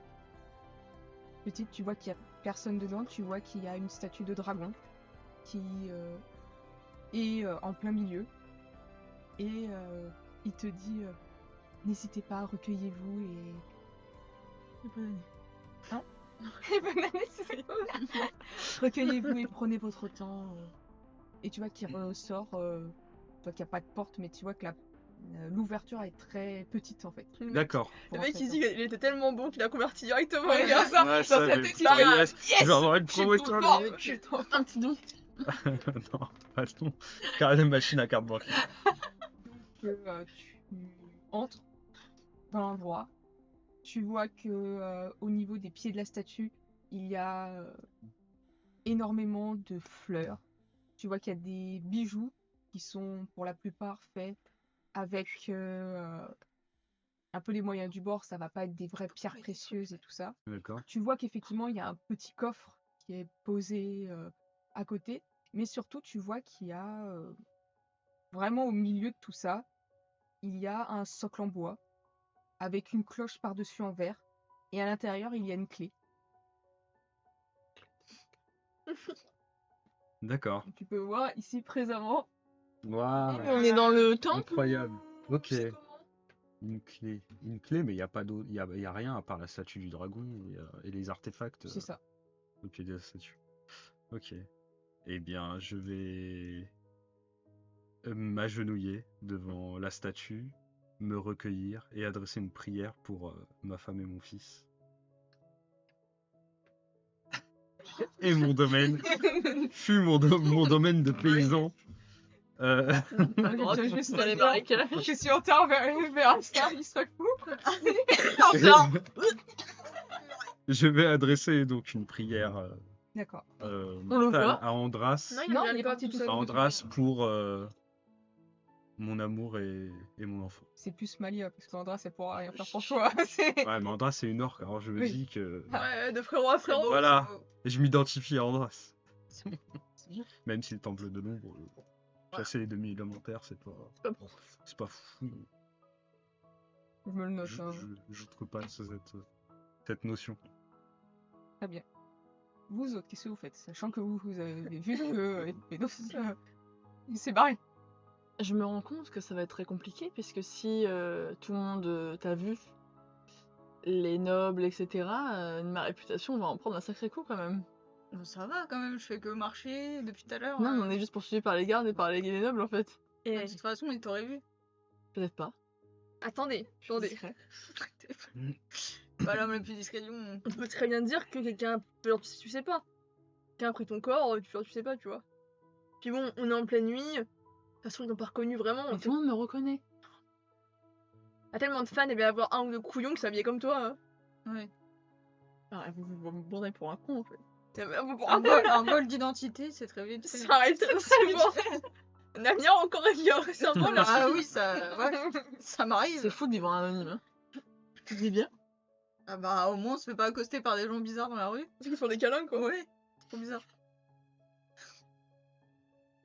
Petite, tu vois qu'il y a personne dedans, tu vois qu'il y a une statue de dragon qui est en plein milieu. Et il te dit n'hésitez pas, recueillez-vous et... Bonne année. Hein? Et bonne année, c'est ça. Recueillez-vous et prenez votre temps. Et tu vois qu'il ressort, toi qui a pas de porte, mais tu vois que l'ouverture est très petite en fait. D'accord. Le pour mec, entrer il dit dedans. qu'il était tellement bon qu'il a converti directement. Ouais, Regarde ça. Ouais, Dans ça, sa mais tête, putain, il a- yes, je vais avoir une Je suis promotion. content, le mec. je suis trop Un petit don. Non, attends. Car la machine à carte bancaire. que tu entres dans l'endroit. Tu vois que au niveau des pieds de la statue, il y a énormément de fleurs. Tu vois qu'il y a des bijoux qui sont pour la plupart faits avec un peu les moyens du bord. Ça va pas être des vraies pierres précieuses et tout ça. D'accord. Tu vois qu'effectivement, il y a un petit coffre qui est posé à côté. Mais surtout, tu vois qu'il y a vraiment au milieu de tout ça, il y a un socle en bois avec une cloche par-dessus en verre. Et à l'intérieur, il y a une clé. D'accord. Tu peux voir ici présentement. Waouh. On est dans le temple. Incroyable. Ok. C'est comment Une clé. Une clé, mais il n'y a pas d'autre. Il y a rien à part la statue du dragon et les artefacts C'est ça. au pied de la statue. Ok. Eh bien, je vais m'agenouiller devant la statue, me recueillir et adresser une prière pour ma femme et mon fils. Et mon domaine fut mon domaine de paysan. Je juste dans les dire barricades. Je suis en terre vers un star, il serait fou. Je vais adresser donc une prière D'accord. On le voit. à Andras. Non, Non, il il est est pas parti tout tout seul. seul. À Andras mon amour et mon enfant. C'est plus Malia, parce qu'Andras, elle pourra rien faire pour toi. Ouais, mais Andras, c'est une orque, alors je me Oui. dis que. Ouais, de frérot à frérot. Voilà. Et je m'identifie à Andras. C'est bien. Même si le temple de l'ombre, chasser les demi-élémentaires, c'est pas. pas bon. C'est pas fou. Je me le note. hein. Je trouve pas cette notion. Très bien. Vous autres, qu'est-ce que vous faites? Sachant que vous avez vu que Pédos il s'est barré. Je me rends compte que ça va être très compliqué, puisque si tout le monde t'a vu, les nobles, etc., ma réputation va en prendre un sacré coup quand même. Bon, ça va quand même, je fais que marcher depuis tout à l'heure. Non, on est juste poursuivi par les gardes et par les nobles en fait. Et De toute façon, ils t'auraient vu. Peut-être pas. attendez. Discret. Pas l'homme le plus discret du monde. On peut très bien dire que quelqu'un, genre, tu sais pas. Quelqu'un a pris ton corps, tu sais pas, tu vois. Puis bon, on est en pleine nuit. De toute façon, ils n'ont pas reconnu vraiment. Mais tout le monde me reconnaît. Il y a tellement de fans, il va y avoir un ou deux couillons qui s'habillaient comme toi. Hein. Ouais. Ah, vous me prenez pour un con en fait. Un vol d'identité, c'est très vite fait. Ça arrête très bon. Namia encore un cerveau là. Ah oui, ça, ouais, ça m'arrive. C'est fou de vivre en anonyme. Hein. Tu dis bien. Ah bah au moins on se fait pas accoster par des gens bizarres dans la rue. Parce qu'ils font des câlins quoi. Ouais, c'est trop bizarre.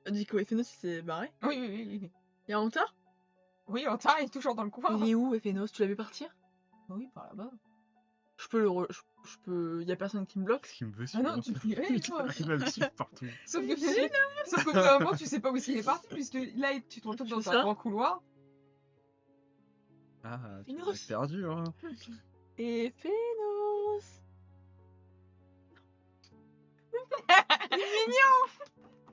Dico Ephénos il s'est barré. Oui, oui, oui, oui. Il y a Antar. Oui, Antar est toujours dans le coin. Il est où Ephénos? Tu l'as vu partir? Oui, par là-bas. Je peux je peux. Y a personne qui me bloque? Ce qui me veut Ah non, tu peux y aller, toi. Il va me suivre partout. Sauf que sauf qu'au bout d'un moment, tu sais pas où il est parti, puisque là, tu te retrouves dans C'est un ça. grand couloir. Ah, tu Une vas être perdu, hein. Ephénos.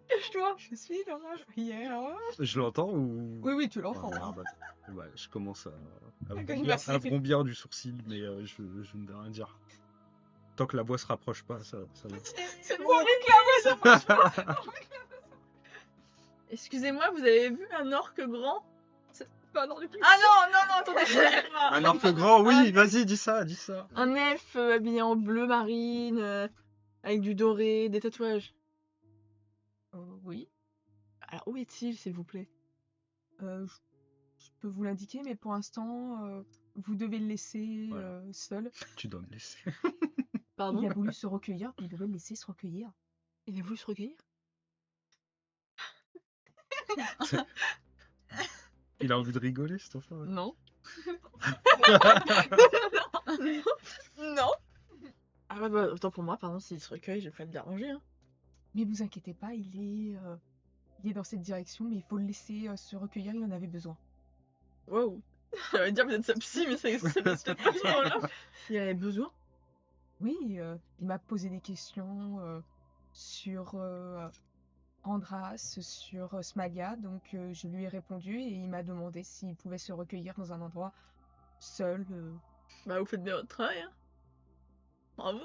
Cache-toi. Je suis dans la prière. Je l'entends ou. Oui, oui, tu l'entends. Ah, hein. bah, ouais, je commence à Quand il vrombir, va à s'y- vrombir du sourcil, mais je ne vais rien dire. Tant que la voix se rapproche pas, ça va. C'est moi avec la Excusez-moi, vous avez vu un orque grand? C'est pas un orque du Ah non, attendez. Un orque grand, oui, vas-y, dis ça. Un elfe habillé en bleu marine, avec du doré, des tatouages. Oui, Alors où est-il, s'il vous plaît? je peux vous l'indiquer, mais pour l'instant, vous devez le laisser Voilà. seul. Tu dois me laisser. Pardon? Il a voulu se recueillir, vous devez le laisser se recueillir. Il a voulu se recueillir? Il a envie de rigoler, cet enfant. Non. Non. Ah bah, autant pour moi, pardon, s'il se recueille, je vais pas le déranger. Hein. Mais vous inquiétez pas, il est dans cette direction, mais il faut le laisser se recueillir, il en avait besoin. Wow. J'allais dire peut-être sa psy, mais c'est pas ce moment-là. Il avait besoin. Oui, il m'a posé des questions sur Andras, sur Smalia, donc je lui ai répondu et il m'a demandé s'il pouvait se recueillir dans un endroit seul. Bah vous faites bien votre travail. Hein. Bravo.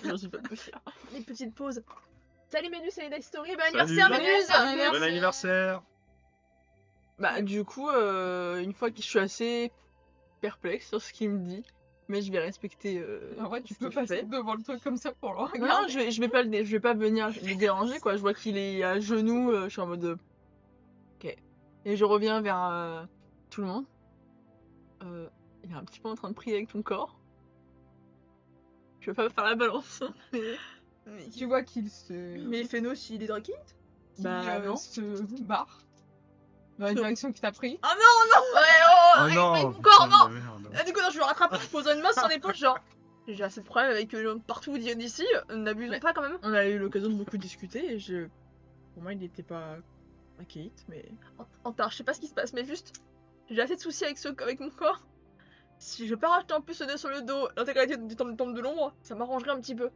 Je suis pas peu fière. Une petite pause. Salut Méduse, c'est Leda Story. Bon Salut. anniversaire Bon Méduse. Bon anniversaire. Bah du coup, une fois que je suis assez perplexe sur ce qu'il me dit, mais je vais respecter. En vrai, tu ce peux qu'il passer fait. devant le truc comme ça pour le Non, regarder. je vais pas venir le déranger quoi. Je vois qu'il est à genoux, je suis en mode ok. Et je reviens vers tout le monde. Il est un petit peu en train de prier avec ton corps. Je vais pas faire la balance. Mais Tu vois qu'il se, Mais Phénos, il est Drakite? qu'il, bah non. se barre dans la direction que t'as pris. Ah non, non. Ouais, oh, Oh avec non. mon corps, putain non. de merde. Ah, du coup, non, je le rattrape, je pose une main sur l'épaule, genre. J'ai assez de problèmes avec partout d'ici, n'abusons Mais- pas quand même. On a eu l'occasion de beaucoup discuter et pour moi il n'était pas à Kate, mais Antar, je sais pas ce qui se passe, mais juste, j'ai assez de soucis avec mon corps. Si je peux rajouter en plus ce nœud sur le dos, l'intégralité du temple de l'ombre, ça m'arrangerait un petit peu.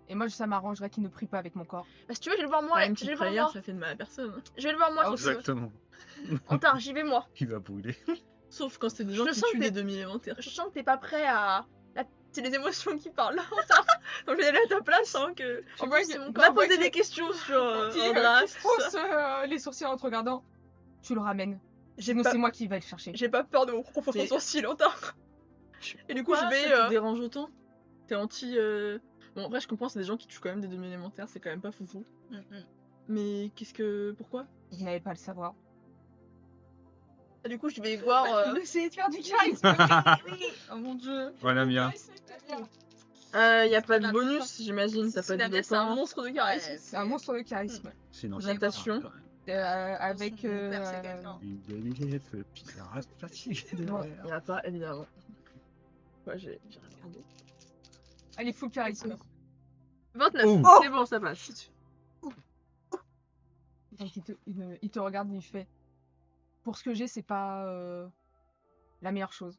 Et moi, ça m'arrangerait qu'il ne prie pas avec mon corps. Bah, si tu veux, je vais le voir moi, une je vais petite le voir prière moi. ça fait de mal à personne. Je vais le voir moi, Ah, si tu veux. Exactement. Antar, j'y vais moi. Il va brûler. Sauf quand c'est des gens Je qui sens tuent que des demi-élémentaires. Je sens que t'es pas prêt à. Là, c'est les émotions qui parlent là, Antar. Donc je vais aller à ta place, hein, que. Tu En vois plus, que- c'est mon tu corps. Va vois poser que- des questions sur Qui Andras. fronce les sourcils en te regardant. Tu le ramènes. J'ai Sinon, pas... c'est moi qui vais le chercher. j'ai pas peur de mon propre Mais- sourcil, Antar. Et du coup, Pourquoi je vais. ça te dérange autant? T'es anti. Bon, après, je comprends, c'est des gens qui tuent quand même des demi-élémentaires, c'est quand même pas foufou. Mais qu'est-ce que. Pourquoi? Vous n'allez pas le savoir. Du coup, je vais voir. Essayez de faire du charisme. Oh mon dieu. Voilà, bien. Y a pas de bonus, j'imagine. T'as pas de C'est un dopin. monstre de charisme. C'est un monstre de charisme. Sinon, Natation. Avec. Une demi-minute, pirate fatigué derrière. Y en a pas, évidemment. Ouais, j'ai regardé. Allez, full charisme. 29. Oh. C'est bon, ça passe. Donc il te regarde, il fait. Pour ce que j'ai, c'est pas la meilleure chose.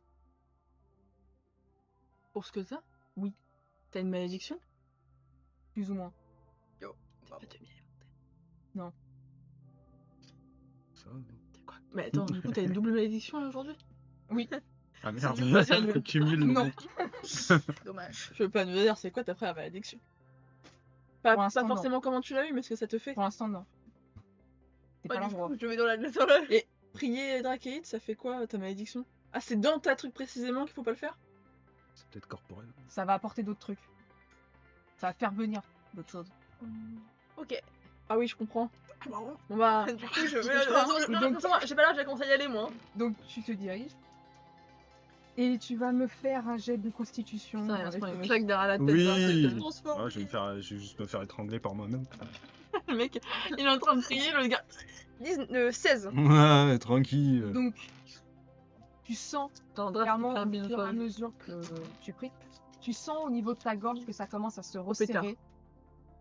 Pour ce que t'as? Oui. T'as une malédiction? Plus ou moins. T'as pas de miel. Ça, non. Quoi? Mais attends, du coup, t'as une double malédiction là, aujourd'hui? Oui. Ah merde, C'est pas ça, je cumule. Non. Dommage. Je veux pas nous dire c'est quoi ta première malédiction. Pas Pour l'instant, non. forcément comment tu l'as eu, mais ce que ça te fait. Pour l'instant, non. C'est pas Du l'endroit. coup, je vais dans la. Et prier Drakeid, ça fait quoi ta malédiction? Ah, c'est dans ta truc précisément qu'il faut pas le faire? C'est peut-être corporel. Ça va apporter d'autres trucs. Ça va faire venir d'autres choses. Ok. Ah oui, je comprends. Bon bah. Du coup, je Et vais. donc- J'ai pas l'air, j'ai commencé à y aller, moi. Donc tu te diriges. Et tu vas me faire un jet de constitution. Putain, il va se avec prendre une le- claque derrière la tête. Oui. d'un truc de transforme. Ah, je vais juste me faire étrangler par moi-même. Le mec, il est en train de prier, le gars. 16. Ouais, tranquille. Donc tu sens Attends, Draft, clairement il fait un au bien fur et à folle. mesure que tu pries, tu sens au niveau de ta gorge que ça commence à se pétard. resserrer.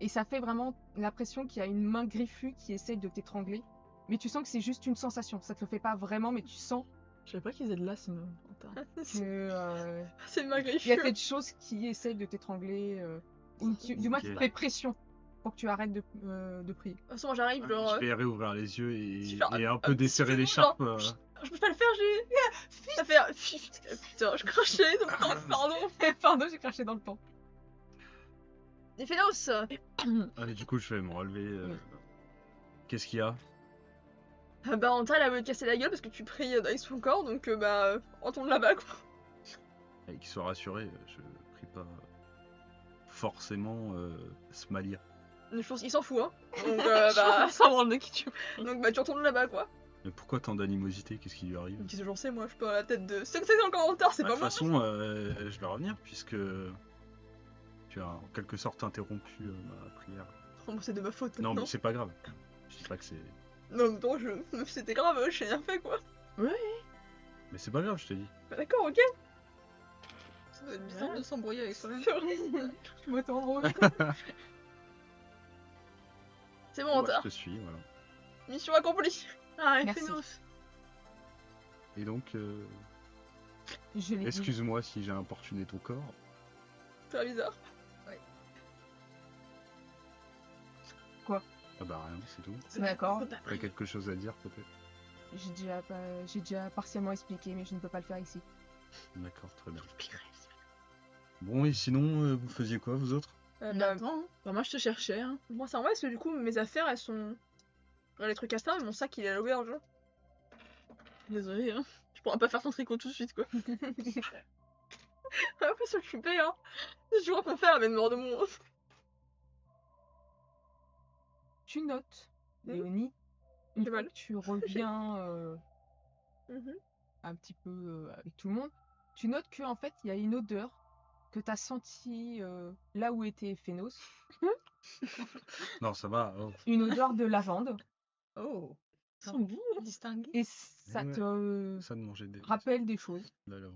Et ça fait vraiment l'impression qu'il y a une main griffue qui essaye de t'étrangler. Mais tu sens que c'est juste une sensation. Ça te le fait pas vraiment, mais tu sens Je savais pas qu'ils faisaient de l'asthme. que C'est ma griffe. il y a quelque chose qui essaye de t'étrangler. Ou du moins qui te Ok. fait pression pour que tu arrêtes de prier. De toute façon, moi j'arrive, genre. Je vais réouvrir les yeux et, Je vais et un un peu petit desserrer peu l'écharpe. Je peux pas le faire, j'ai. Ça fait. Putain, je crachais, donc pardon. Pardon, j'ai craché dans le temps. Des Fénos. Allez, du coup, je vais me relever. Oui. Qu'est-ce qu'il y a? Bah, Anta, elle a voulu te casser la gueule parce que tu pries avec son corps, donc bah, retourne là-bas, quoi. Et qu'il soit rassuré, je prie pas forcément Smalia. Je pense qu'il s'en fout, hein. Donc, bah. Sans branle de qui tu veux. Donc, bah, tu retournes là-bas, quoi. Mais pourquoi tant d'animosité? Qu'est-ce qui lui arrive? Qu'est-ce que j'en sais, moi, je suis pas à la tête de. C'est que c'est dans le commentaire, c'est De pas toute moi. façon, je vais revenir puisque tu as en quelque sorte interrompu ma prière. Oh, c'est de ma faute. Non, mais c'est pas grave. Je dis pas que c'est. Non, mais non, c'était grave, j'ai rien fait, quoi. Mais c'est pas grave, je te dis. Bah, d'accord, ok. Ça doit être bizarre de s'embrouiller avec soi-même. Je m'attends. C'est bon, Ouais, Anta. je te suis, voilà. Mission accomplie. Ah, Merci. Fénos. Et donc, Je l'ai dit. excuse-moi si j'ai importuné ton corps. C'est bizarre. Ah bah rien, c'est tout. D'accord. T'as quelque chose à dire peut-être? J'ai déjà partiellement expliqué, mais je ne peux pas le faire ici. D'accord, très bien. Bon, et sinon, vous faisiez quoi, vous autres? Bah, Attends. Bah, moi, je te cherchais. Hein. moi, c'est en vrai, parce que du coup, mes affaires, elles sont. Les trucs à ça, mon sac, il est à l'auberge. Désolée, hein. Je pourrais pas faire ton tricot tout de suite, quoi. Ah, pas s'occuper, hein. C'est toujours qu'on fait avec mort de mon. Tu notes, Hmm. Léonie, une J'ai fois mal. que tu reviens Mhm. un petit peu avec tout le monde, tu notes que en fait il y a une odeur que tu as sentie là où était Fénos, Non, ça va. Oh. une odeur de lavande, Oh. Ils sont beaux. Distingué. et ça Ouais. te Ça de manger des. rappelle des choses. Là, là.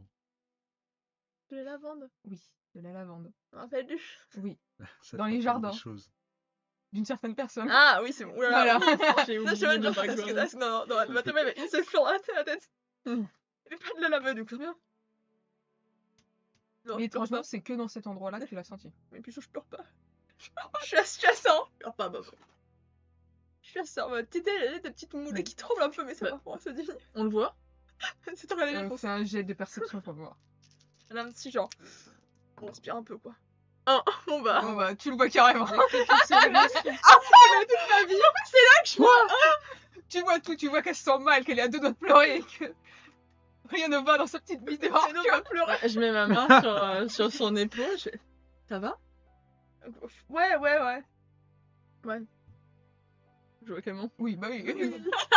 De la lavande. Oui, de la lavande. Je me rappelle du. Oui, Ça Dans te les rappelle jardins. des choses. d'une certaine personne. Ah oui, c'est bon. Oulala. Voilà. J'ai Ça, oublié je vois de dire, pas parce que que- non, dans ma tête, il y avait une seule fleur dans la tête. Hmm. Il n'y avait pas de la lave, du coup, c'est bien. Non, Mais je pleure étrangement, pas. c'est que dans cet endroit-là que tu l'as senti. Mais puis je pleure pas. Je suis à 100. Je pleure pas, maman. Je suis à 100. Ma petite elle a des petites moulées Mais- qui tremblent un peu, mais c'est Bah. pas pour ça diminue. On le voit. C'est toi qui as Fais un jet de perception pour voir. Elle a un petit genre. On respire un peu, quoi. Oh, bon bah. Bon bah, tu le vois carrément. Ma vie. Tu vois tout, tu vois qu'elle se sent mal, qu'elle est à deux doigts de pleurer et que rien ne va dans sa petite vie dehors. C'est nous, on va pleurer. Ouais, je mets ma main sur son épaule. Ça va? Ouais. Ouais. Je vois comment. Oui, bah oui.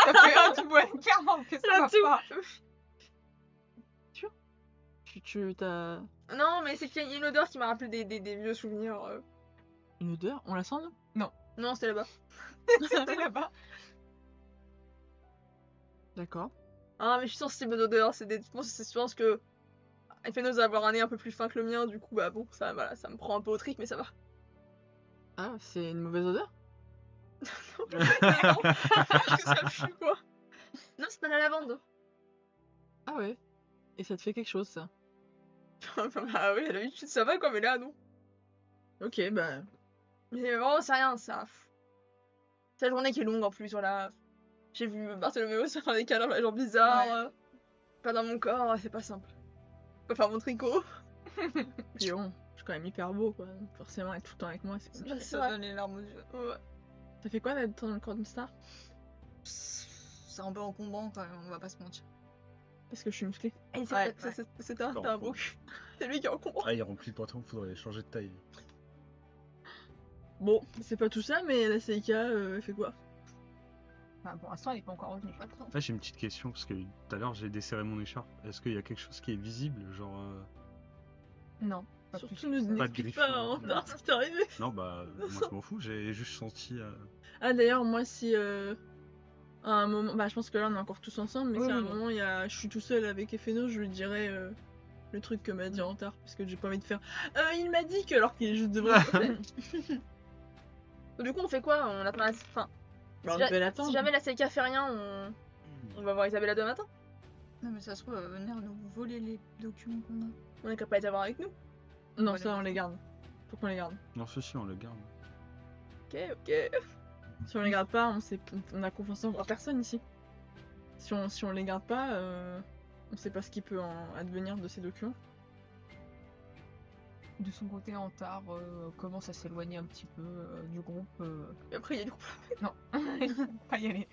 Ça fait un tout, ouais, clairement, que ça Un va tout. pas. Tu t'as Non, mais c'est qu'il y a une odeur qui m'a rappelé des vieux souvenirs. une odeur? On la sent, non? Non, c'était là-bas. C'était là-bas. D'accord. Ah, mais je suis sensible aux odeurs. Je pense que Ephénos va avoir un nez un peu plus fin que le mien, du coup, bah bon, ça, voilà, ça me prend un peu au trick, mais ça va. Ah, c'est une mauvaise odeur? Non, que ça pue, quoi. Non, c'est pas la lavande. Ah ouais. Et ça te fait quelque chose, ça? Bah oui, à l'habitude, ça va, quoi, mais là, non. Ok, bah... Mais vraiment, c'est rien, ça. C'est la journée qui est longue en plus, voilà. J'ai vu Bartholoméo se faire des câlins dans la jambe bizarre. Ouais. Pas dans mon corps, c'est pas simple. Pas faire mon tricot. Puis bon, je suis quand même hyper beau, quoi. Donc forcément, être tout le temps avec moi, c'est compliqué. C'est Ça vrai. donne les larmes aux yeux. Ouais. Ça fait quoi d'être dans le corps d'une star? C'est un peu encombrant quand même, on va pas se mentir. Parce que je suis musclée. Et Ouais, c'est un beau cul. C'est lui qui est en con. Ah, il remplit le pantalon, faudrait changer de taille. Bon, c'est pas tout ça, mais la CIK, elle fait quoi? Enfin, pour l'instant, elle est pas encore revenue. Là, j'ai une petite question, parce que tout à l'heure, j'ai desserré mon écharpe. Est-ce qu'il y a quelque chose qui est visible, genre... Non. Pas Surtout plus. ne Pas de n'explique griffon, pas, hein, non. tard, c'est arrivé. Non, bah, moi, je m'en fous, j'ai juste senti... Ah d'ailleurs, moi si à un moment, bah je pense que là on est encore tous ensemble, mais Oui, si à un oui. moment je suis tout seul avec Ephénos, je lui dirais le truc que m'a dit Antard, parce que j'ai pas envie de faire. Il m'a dit que alors qu'il est juste devant. Du coup, on fait quoi? On attend la... Enfin, Bah, on si, devait l'attendre. si jamais la CK fait rien, on va voir Isabella demain matin. Non, mais ça se trouve, elle va venir nous voler les documents qu'on a. On est capable d'avoir avec nous. Non, Voilà. ça on les garde. Faut qu'on les garde. Non, ceci, on le garde. Ok. Si on les garde pas, on a confiance en personne ici. Si on les garde pas, on sait pas ce qui peut en advenir de ces documents. De son côté, Antard commence à s'éloigner un petit peu du groupe. Et après, il y a du coup. Non, il faut pas y aller.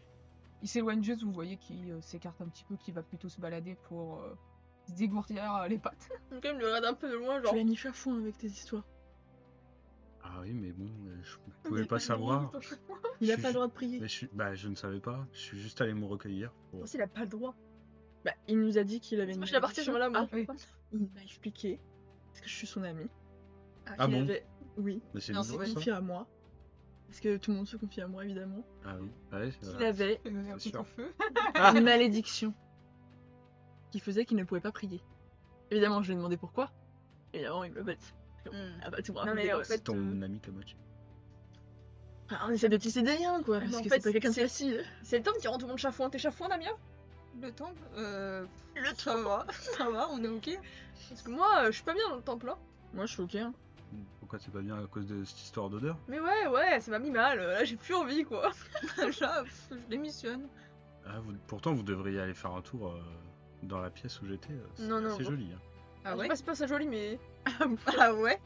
Il s'éloigne juste, vous voyez qu'il s'écarte un petit peu, qu'il va plutôt se balader pour se dégourdir les pattes. Donc, quand même, le regarde un peu de loin, Je genre. vais niche à fond avec tes histoires. Ah oui, mais bon, je pouvais pas savoir. Il a Je pas suis- le droit de prier. Mais bah, je ne savais pas. Je suis juste allé me recueillir. Pour... Il a pas le droit. Bah, il nous a dit qu'il avait C'est une moi, je l'ai parti, malédiction. je là, moi. Ah, Oui. il m'a expliqué, parce que je suis son amie. Ah qu'il bon avait... Oui, Mais c'est Non, nouveau, c'est ça confié à moi. Parce que tout le monde se confie à moi, évidemment. Ah oui, ouais, Il avait Il donner un C'est coup sûr. de feu. une malédiction qui faisait qu'il ne pouvait pas prier. Évidemment, je lui ai demandé pourquoi. Évidemment, il me l'a dit. Ah bah, tu me Non, racontes mais des en gosses. fait, C'est ton ami Kamachi. Enfin, on essaie de tisser des liens, quoi. Mais Parce en que fait, c'est pas quelqu'un de c'est- facile. c'est le temps qui rend tout le monde chafouin. T'es chafouin, Damien? Le temple ça va, ça va, on est ok. Parce que moi, je suis pas bien dans le temple, hein. Moi, je suis ok. Hein. Pourquoi c'est pas bien à cause de cette histoire d'odeur? Mais ouais, ça m'a mis mal. Là, j'ai plus envie, quoi. Là, je démissionne. Ah, pourtant, vous devriez aller faire un tour dans la pièce où j'étais. C'est Non, non, assez bon. joli. Hein. Ah Je sais ouais pas, c'est pas ça joli, mais. Ah ouais.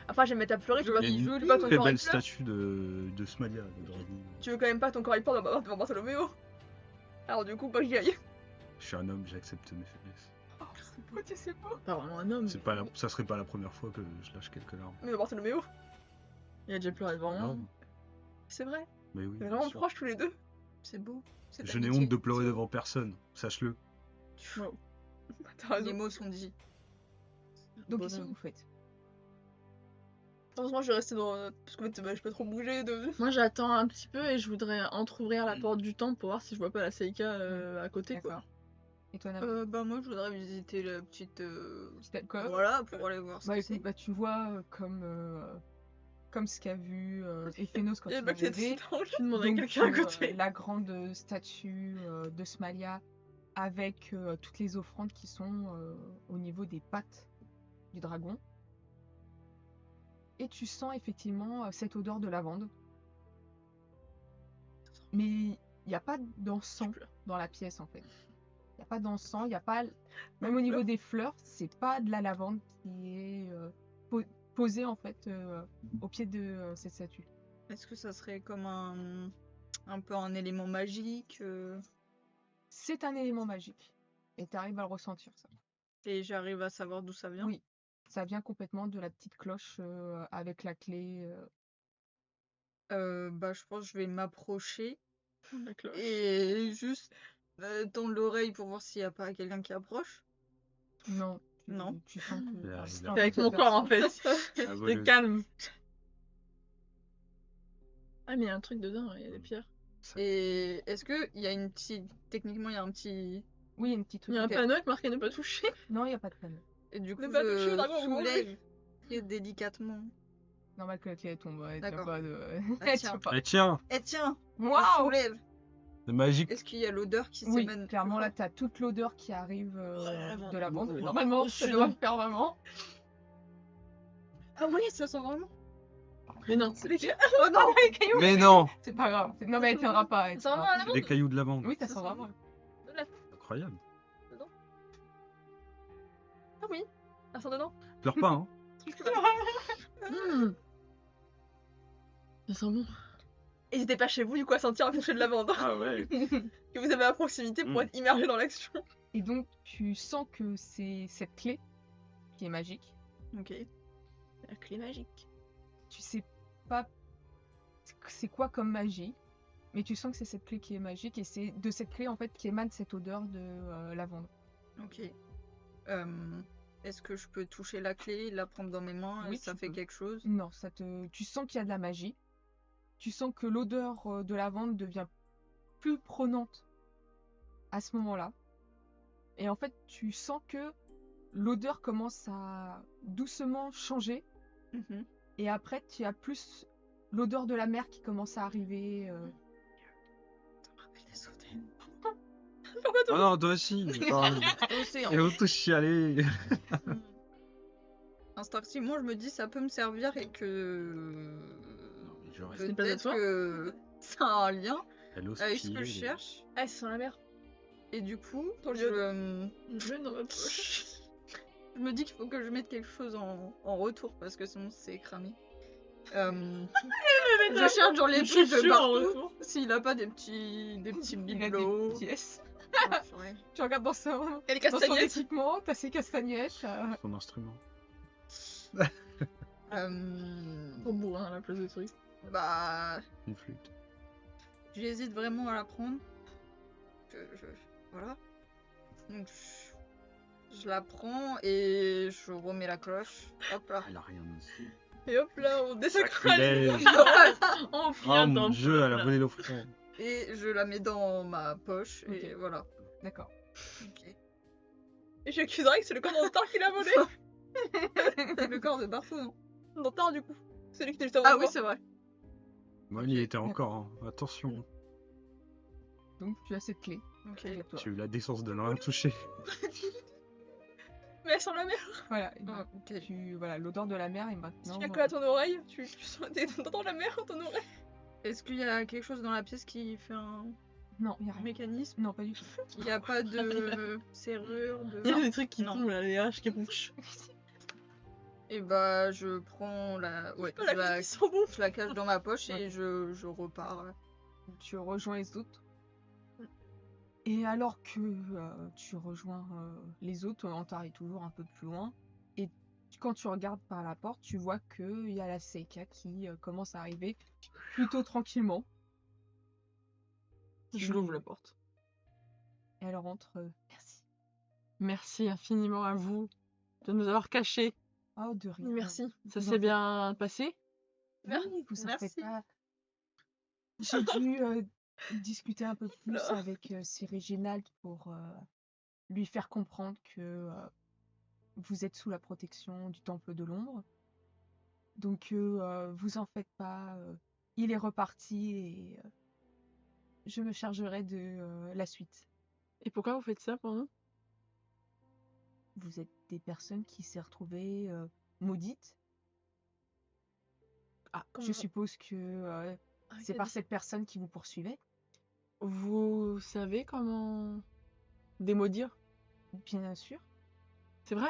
Après, je vais me mettre à pleurer. Tu veux pas, Il y a une tu veux pas ton très corps il belle pleure. statue de Smalia, de dragon. Tu veux quand même pas ton corps il porte devant Bartholoméo. Alors, du coup, pas que j'y aille. Je suis un homme, j'accepte mes faiblesses. Pourquoi tu sais pas? Pas vraiment un homme. C'est pas ça serait pas la première fois que je lâche quelques larmes. Mais Bartholoméo, Il a déjà pleuré devant moi. Non, c'est vrai. mais oui. On est bien vraiment sûr. proches tous les deux. C'est beau. cette Je n'ai amitié. honte de pleurer devant personne, sache-le. Wow. T'as Les raison. mots sont dits. Donc, Bon, qu'est-ce que non. vous faites? Heureusement, je vais rester dans. Parce que bah, je peux pas trop bouger de. Moi, j'attends un petit peu et je voudrais entrouvrir la porte du temple pour voir si je vois pas la Seika à côté, quoi. D'accord. Et toi, Navi? Bah moi je voudrais visiter la petite... Petite alcôve? Voilà, pour aller voir ce Bah que écoute, c'est. bah, tu vois comme ce qu'a vu Ephénos quand Il y a il pas est que arrivé. Je demande à Donc, quelqu'un à côté. la grande statue de Smalia avec toutes les offrandes qui sont au niveau des pattes du dragon. Et tu sens effectivement cette odeur de lavande. Mais il n'y a pas d'encens dans la pièce en fait. Il n'y a pas d'encens, il n'y a pas... Même au niveau des fleurs, c'est pas de la lavande qui est posée en fait au pied de cette statue. Est-ce que ça serait comme un peu un élément magique C'est un élément magique. Et tu arrives à le ressentir ça. et j'arrive à savoir d'où ça vient? Oui, ça vient complètement de la petite cloche avec la clé. Bah, je pense que je vais m'approcher La cloche. et juste tendre l'oreille pour voir s'il y a pas quelqu'un qui approche. Non. Non. Tu sens que. Il a- enfin, il c'est a- un T'es avec peu mon corps en fait. Ah, T'es voleuse. calme. Ah mais il y a un truc dedans, il y a des pierres. Et est-ce que il y a une petite... Techniquement, il y a un petit... Oui, il y a un petit Il truc. y a un Ok. panneau avec marqué ne pas toucher. Non, il n'y a pas de panneau. Et du coup, Ne pas toucher, je dragon, vous soulève très délicatement. Normal que la clé elle tombe. Ouais, tu D'accord. pas de. Ah, Tu tiens. peux pas. Eh tiens, Eh tiens, je Waouh! soulève. c'est magique. Est-ce qu'il y a l'odeur qui Oui, s'émane? clairement là, t'as toute l'odeur qui arrive de la vente. Oh, Normalement, ça doit le faire vraiment. Ah oui, ça sent vraiment. Mais non, c'est les pierres. Oh non. Les cailloux. Mais non, C'est pas grave. Non, mais elle tiendra pas. Elle Ça tiendra va, pas. la des cailloux de lavande. Oui, ça sent vraiment. Incroyable. Ah oui, ça sent dedans. Pleure pas, hein. Mmh. Ça sent bon. N'hésitez pas chez vous du coup à sentir un toucher de lavande Ah ouais. que vous avez à proximité pour Mm. être immergé dans l'action. Et donc, tu sens que c'est cette clé qui est magique. Ok. La clé magique. Tu sais pas c'est quoi comme magie, mais tu sens que c'est cette clé qui est magique et c'est de cette clé en fait qui émane cette odeur de lavande. Ok. Est-ce que je peux toucher la clé, la prendre dans mes mains Oui, et ça tu fait peux. quelque chose? Non, tu sens qu'il y a de la magie. Tu sens que l'odeur de lavande devient plus prenante à ce moment-là. Et en fait, tu sens que l'odeur commence à doucement changer. Mhm. Et après, tu as plus l'odeur de la mer qui commence à arriver. Ça me rappelle des souvenirs. Oh non, toi aussi. Océan. Et on te chialer. Hmm. Instinctivement, je me dis ça peut me servir et que C'est pas de peut-être toi que ça a un lien Elle ose avec ce que piller, je cherche. Ah, ça sent la mer. Et du coup, Dans le Je dans ma poche. je me dis qu'il faut que je mette quelque chose en retour parce que sinon c'est cramé. Je cherche dans les Une trucs de chaussure en partout retour. s'il a pas des petits Il a des bibelots. pièces. Ah, purée. Tu regardes dans son, Et les dans son castagnettes. équipement, t'as ses castagnettes. Son instrument. Trop bourrin à la place de trucs. Bah, Une flûte. j'hésite vraiment à la prendre. Voilà. Donc, je la prends et je remets la cloche. Hop là. Elle a rien aussi. Et hop là, on désacralise. Sacrilège. On Oh file mon dans dieu, elle a volé l'offrande. Et je la mets dans ma poche et Ok. voilà. D'accord. Ok. Et j'accuserais que c'est le commandant qui l'a volé. C'est le corps de Barfou, non? Dantar du coup. C'est lui qui était juste avant Ah moi. oui, c'est vrai. Moi, il y était encore. Hein. Attention. Donc tu as cette clé Ok. avec toi. J'ai eu la décence de ne rien toucher. Mais elle sent la mer. Voilà. Ah, ok. Voilà, l'odeur de la mer est Si maintenant. tu la colles à ton oreille, tu sens t'entends la mer dans ton oreille. Est-ce qu'il y a quelque chose dans la pièce qui fait un Non, il y a rien. mécanisme? Non, pas du tout. Il n'y a pas de serrure, de... Il y a des trucs qui Non. tombent là, les haches qui bouchent. Et bah, je prends la... Ouais, Oh, la clé qui sent bon. je la cache dans ma poche Ouais. et je repars. Tu rejoins les autres. Et alors que tu rejoins les autres, on t'arrive toujours un peu plus loin. Et quand tu regardes par la porte, tu vois qu'il y a la Seika qui commence à arriver plutôt tranquillement. Je l'ouvre la porte. Et elle rentre. Merci. Merci infiniment à vous de nous avoir cachés. Oh, de rien. Merci. Ça Vous en s'est faites- bien passé. Oui, vous en Merci. faites pas. J'ai dû discuter un peu plus avec Sir Reginald pour lui faire comprendre que vous êtes sous la protection du Temple de l'Ombre. Donc vous en faites pas. Il est reparti et je me chargerai de la suite. Et pourquoi vous faites ça pour nous? Vous êtes des personnes qui s'est retrouvées maudites. Ah, Je suppose que c'est par cette personne qui vous poursuivait. Vous savez comment démaudire? Bien sûr. C'est vrai?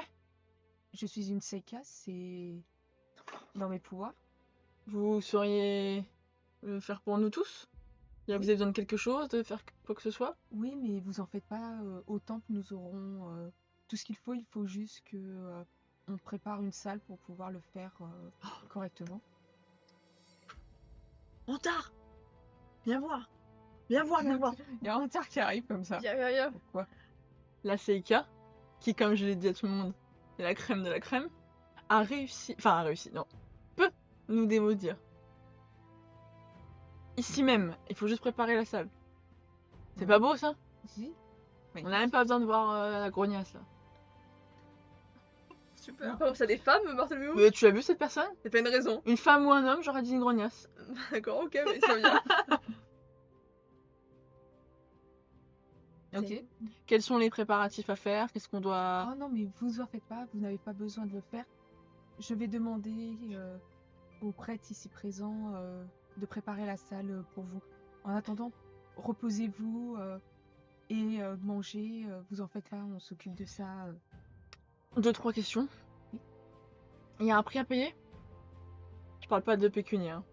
Je suis une Seika, c'est dans mes pouvoirs. Vous sauriez le faire pour nous tous? Vous avez besoin de quelque chose, de faire quoi que ce soit? Oui, mais vous en faites pas. Au temple, nous aurons tout ce qu'il faut. Il faut juste que on prépare une salle pour pouvoir le faire correctement. Antard, viens voir. Viens voir, viens voir. Il y a un tir qui arrive comme ça. Ya. Pourquoi? La Seika, qui comme je l'ai dit à tout le monde, est la crème de la crème, a réussi, non, peut nous démaudire. Ici même, il faut juste préparer la salle. C'est pas beau ça? Si. On n'a même pas besoin de voir la grognasse là. Super. Par ça des femmes, Bartholomew? Mais tu as vu cette personne? C'est pas une raison. Une femme ou un homme, j'aurais dit une grognasse. D'accord, ok, mais ça vient. Ok. Quels sont les préparatifs à faire? Qu'est-ce qu'on doit... Oh non, mais vous en faites pas, vous n'avez pas besoin de le faire. Je vais demander aux prêtres ici présents de préparer la salle pour vous. En attendant, reposez-vous et mangez. Vous en faites pas, on s'occupe de ça. 2-3 questions. Oui. Il y a un prix à payer? Je parle pas de pécunier. Hein.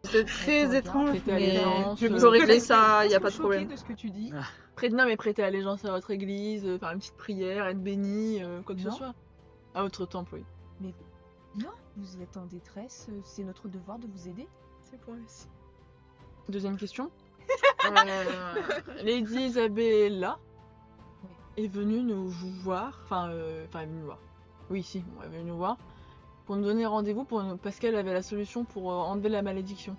C'est très Regarde, étrange. Prêter mais allégeance. je peux régler ça, y a pas de choquée problème. de ce que tu dis. Non, mais prêter allégeance à votre église, faire une petite prière, être béni, quoi que ce Non. soit. À votre temple, oui. Non, vous êtes en détresse, c'est notre devoir de vous aider. C'est pour aussi. Deuxième question. Lady Isabella est venue nous voir. Enfin, elle est venue nous voir. Oui, si, elle est venue nous voir. Pour nous donner rendez-vous parce qu'elle avait la solution pour enlever la malédiction.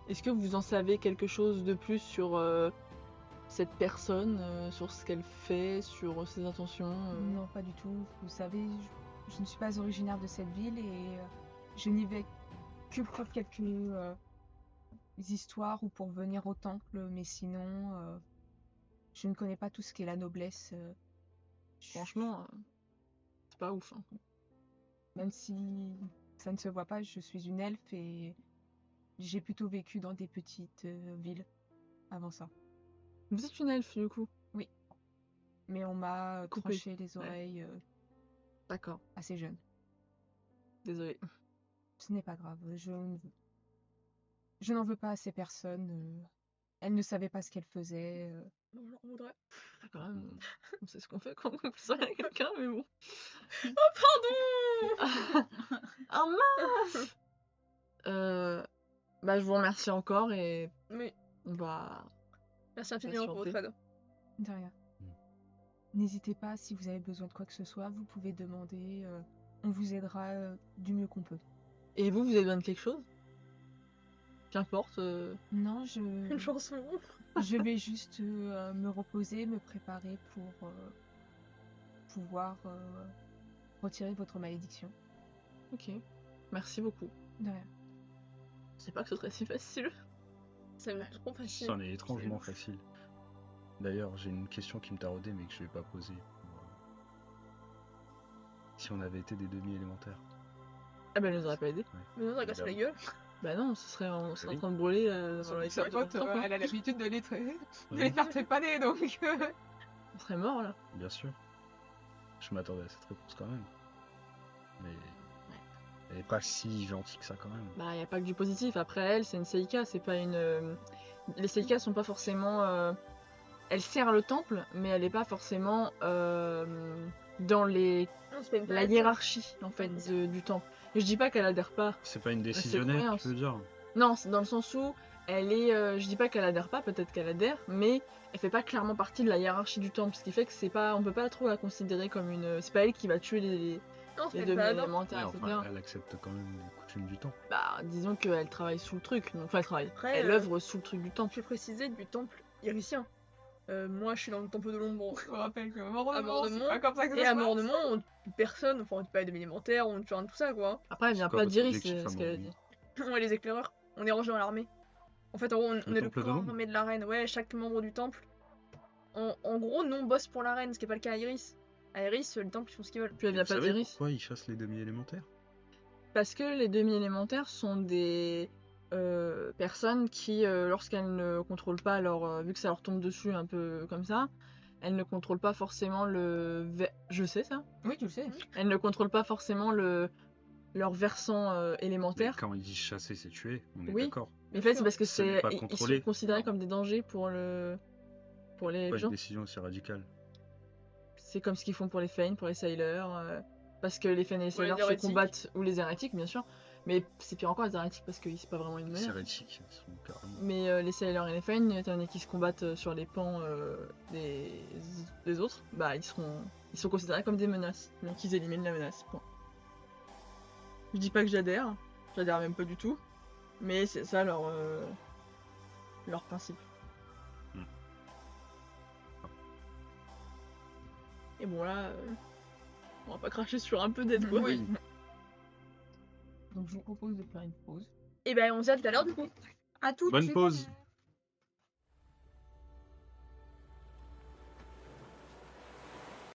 Est-ce que vous en savez quelque chose de plus sur cette personne, sur ce qu'elle fait, sur ses intentions Non, pas du tout. Vous savez, je ne suis pas originaire de cette ville et je n'y vais que pour quelques histoires ou pour venir au temple, mais sinon, je ne connais pas tout ce qu'est la noblesse. Franchement, c'est pas ouf. Hein. Même si ça ne se voit pas, je suis une elfe et j'ai plutôt vécu dans des petites villes avant ça. Vous êtes une elfe du coup? Mais on m'a Coupé. tranché les oreilles D'accord, assez jeune. désolé. Ce n'est pas grave, je n'en veux pas à ces personnes. Elles ne savaient pas ce qu'elles faisaient. Non, j'en voudrais. Quand même, on sait ce qu'on fait quand on coupe ça à quelqu'un, mais bon. Pardon. Ah mince. Bah, je vous remercie encore et Mais on va... merci infiniment pour votre aide. De rien. N'hésitez pas, si vous avez besoin de quoi que ce soit, vous pouvez demander. On vous aidera du mieux qu'on peut. Et vous avez besoin de quelque chose? Qu'importe. Non, Une chanson. je vais juste me reposer, me préparer pour pouvoir retirer votre malédiction. Ok. Merci beaucoup. De rien. Je sais pas que ce serait si facile. Ça me trop facile. C'en est étrangement facile. D'ailleurs, j'ai une question qui me taraudait mais que je vais pas poser. Si on avait été des demi-élémentaires. Ah bah, elle nous aurait pas aidé. Mais non, ça casse la gueule. Bah non, on serait en Oui. train de brûler dans la Sa pote, elle a l'habitude de les Oui, faire trépaner, donc... On serait mort là. bien sûr. Je m'attendais à cette réponse quand même. Mais elle est pas si gentille que ça quand même. Bah, y a pas que du positif. Après, elle, c'est une Seika, c'est pas une. Les Seikas sont pas forcément. Elle sert le temple, mais elle est pas forcément dans les Non, c'est pas une la maladie. hiérarchie en fait du temple. Et je dis pas qu'elle adhère pas. C'est pas une c'est décisionnaire, croyance. tu veux dire? Non, c'est dans le sens où elle est. Je dis pas qu'elle adhère pas, peut-être qu'elle adhère, mais elle fait pas clairement partie de la hiérarchie du temple, ce qui fait que c'est pas. On peut pas trop la considérer comme une. C'est pas elle qui va tuer Non, c'est les pas une maladie. demi-élémentaires, Ouais, etc. enfin, elle accepte quand même les coutumes du temps. Bah, disons qu'elle travaille sous le truc. Donc, enfin, elle travaille. Après, Elle œuvre sous le truc du Je temple. vais préciser du temple iricien. Moi, je suis dans le temple de l'ombre. Je me rappelle que À Mordemont, c'est Mordemont, pas comme ça que ça Et se à passe. Mordemont, on tue personne. Enfin, on tue pas les demi-élémentaires, on tue rien de tout ça, quoi. Après, elle vient C'est quoi pas votre d'Iris, objectif c'est à ce qu'elle a Mordemont dit. On est les éclaireurs. On est rangés dans l'armée. En fait, en gros, on est le temple de corps l'ombre armé de la reine. Ouais, chaque membre du temple. En gros, nous, on bosse pour la reine, ce qui est pas le cas à Iris. À Iris, les temples, ils font ce qu'ils veulent. Puis elle vient Vous pas savez d'Iris. pourquoi ils chassent les demi-élémentaires? Parce que les demi-élémentaires sont des personnes qui, lorsqu'elles ne contrôlent pas leur. Vu que ça leur tombe dessus un peu comme ça, elles ne contrôlent pas forcément Je sais ça. Oui, tu le sais. Elles ne contrôlent pas forcément leur versant Mais élémentaire. quand ils disent chasser, c'est tuer, on est Oui. d'accord. Mais en fait, c'est parce que Ce n'est pas ils contrôlé. sont considérés comme des dangers pour les Pas gens. une décision aussi radicale. C'est comme ce qu'ils font pour les Feyn, pour les Sailors. Parce que les Feyn et les Ou les Sailors se hérétiques. combattent, ou les hérétiques bien sûr, Mais c'est pire encore les hérétiques parce que c'est pas vraiment une Les menace. hérétiques ils sont carrément. Mais les Sailors et les Fane, étant donné qu'ils se combattent sur les pans des autres, bah ils sont considérés comme des menaces. Donc ils éliminent la menace. Point. Je dis pas que j'adhère même pas du tout. Mais c'est ça leur principe. Hmm. Et bon là, on va pas cracher sur un peu d'aide quoi. Oui. Donc je vous propose de faire une pause. Et ben on se dit à tout à l'heure du coup. À tout de Bonne suite. pause.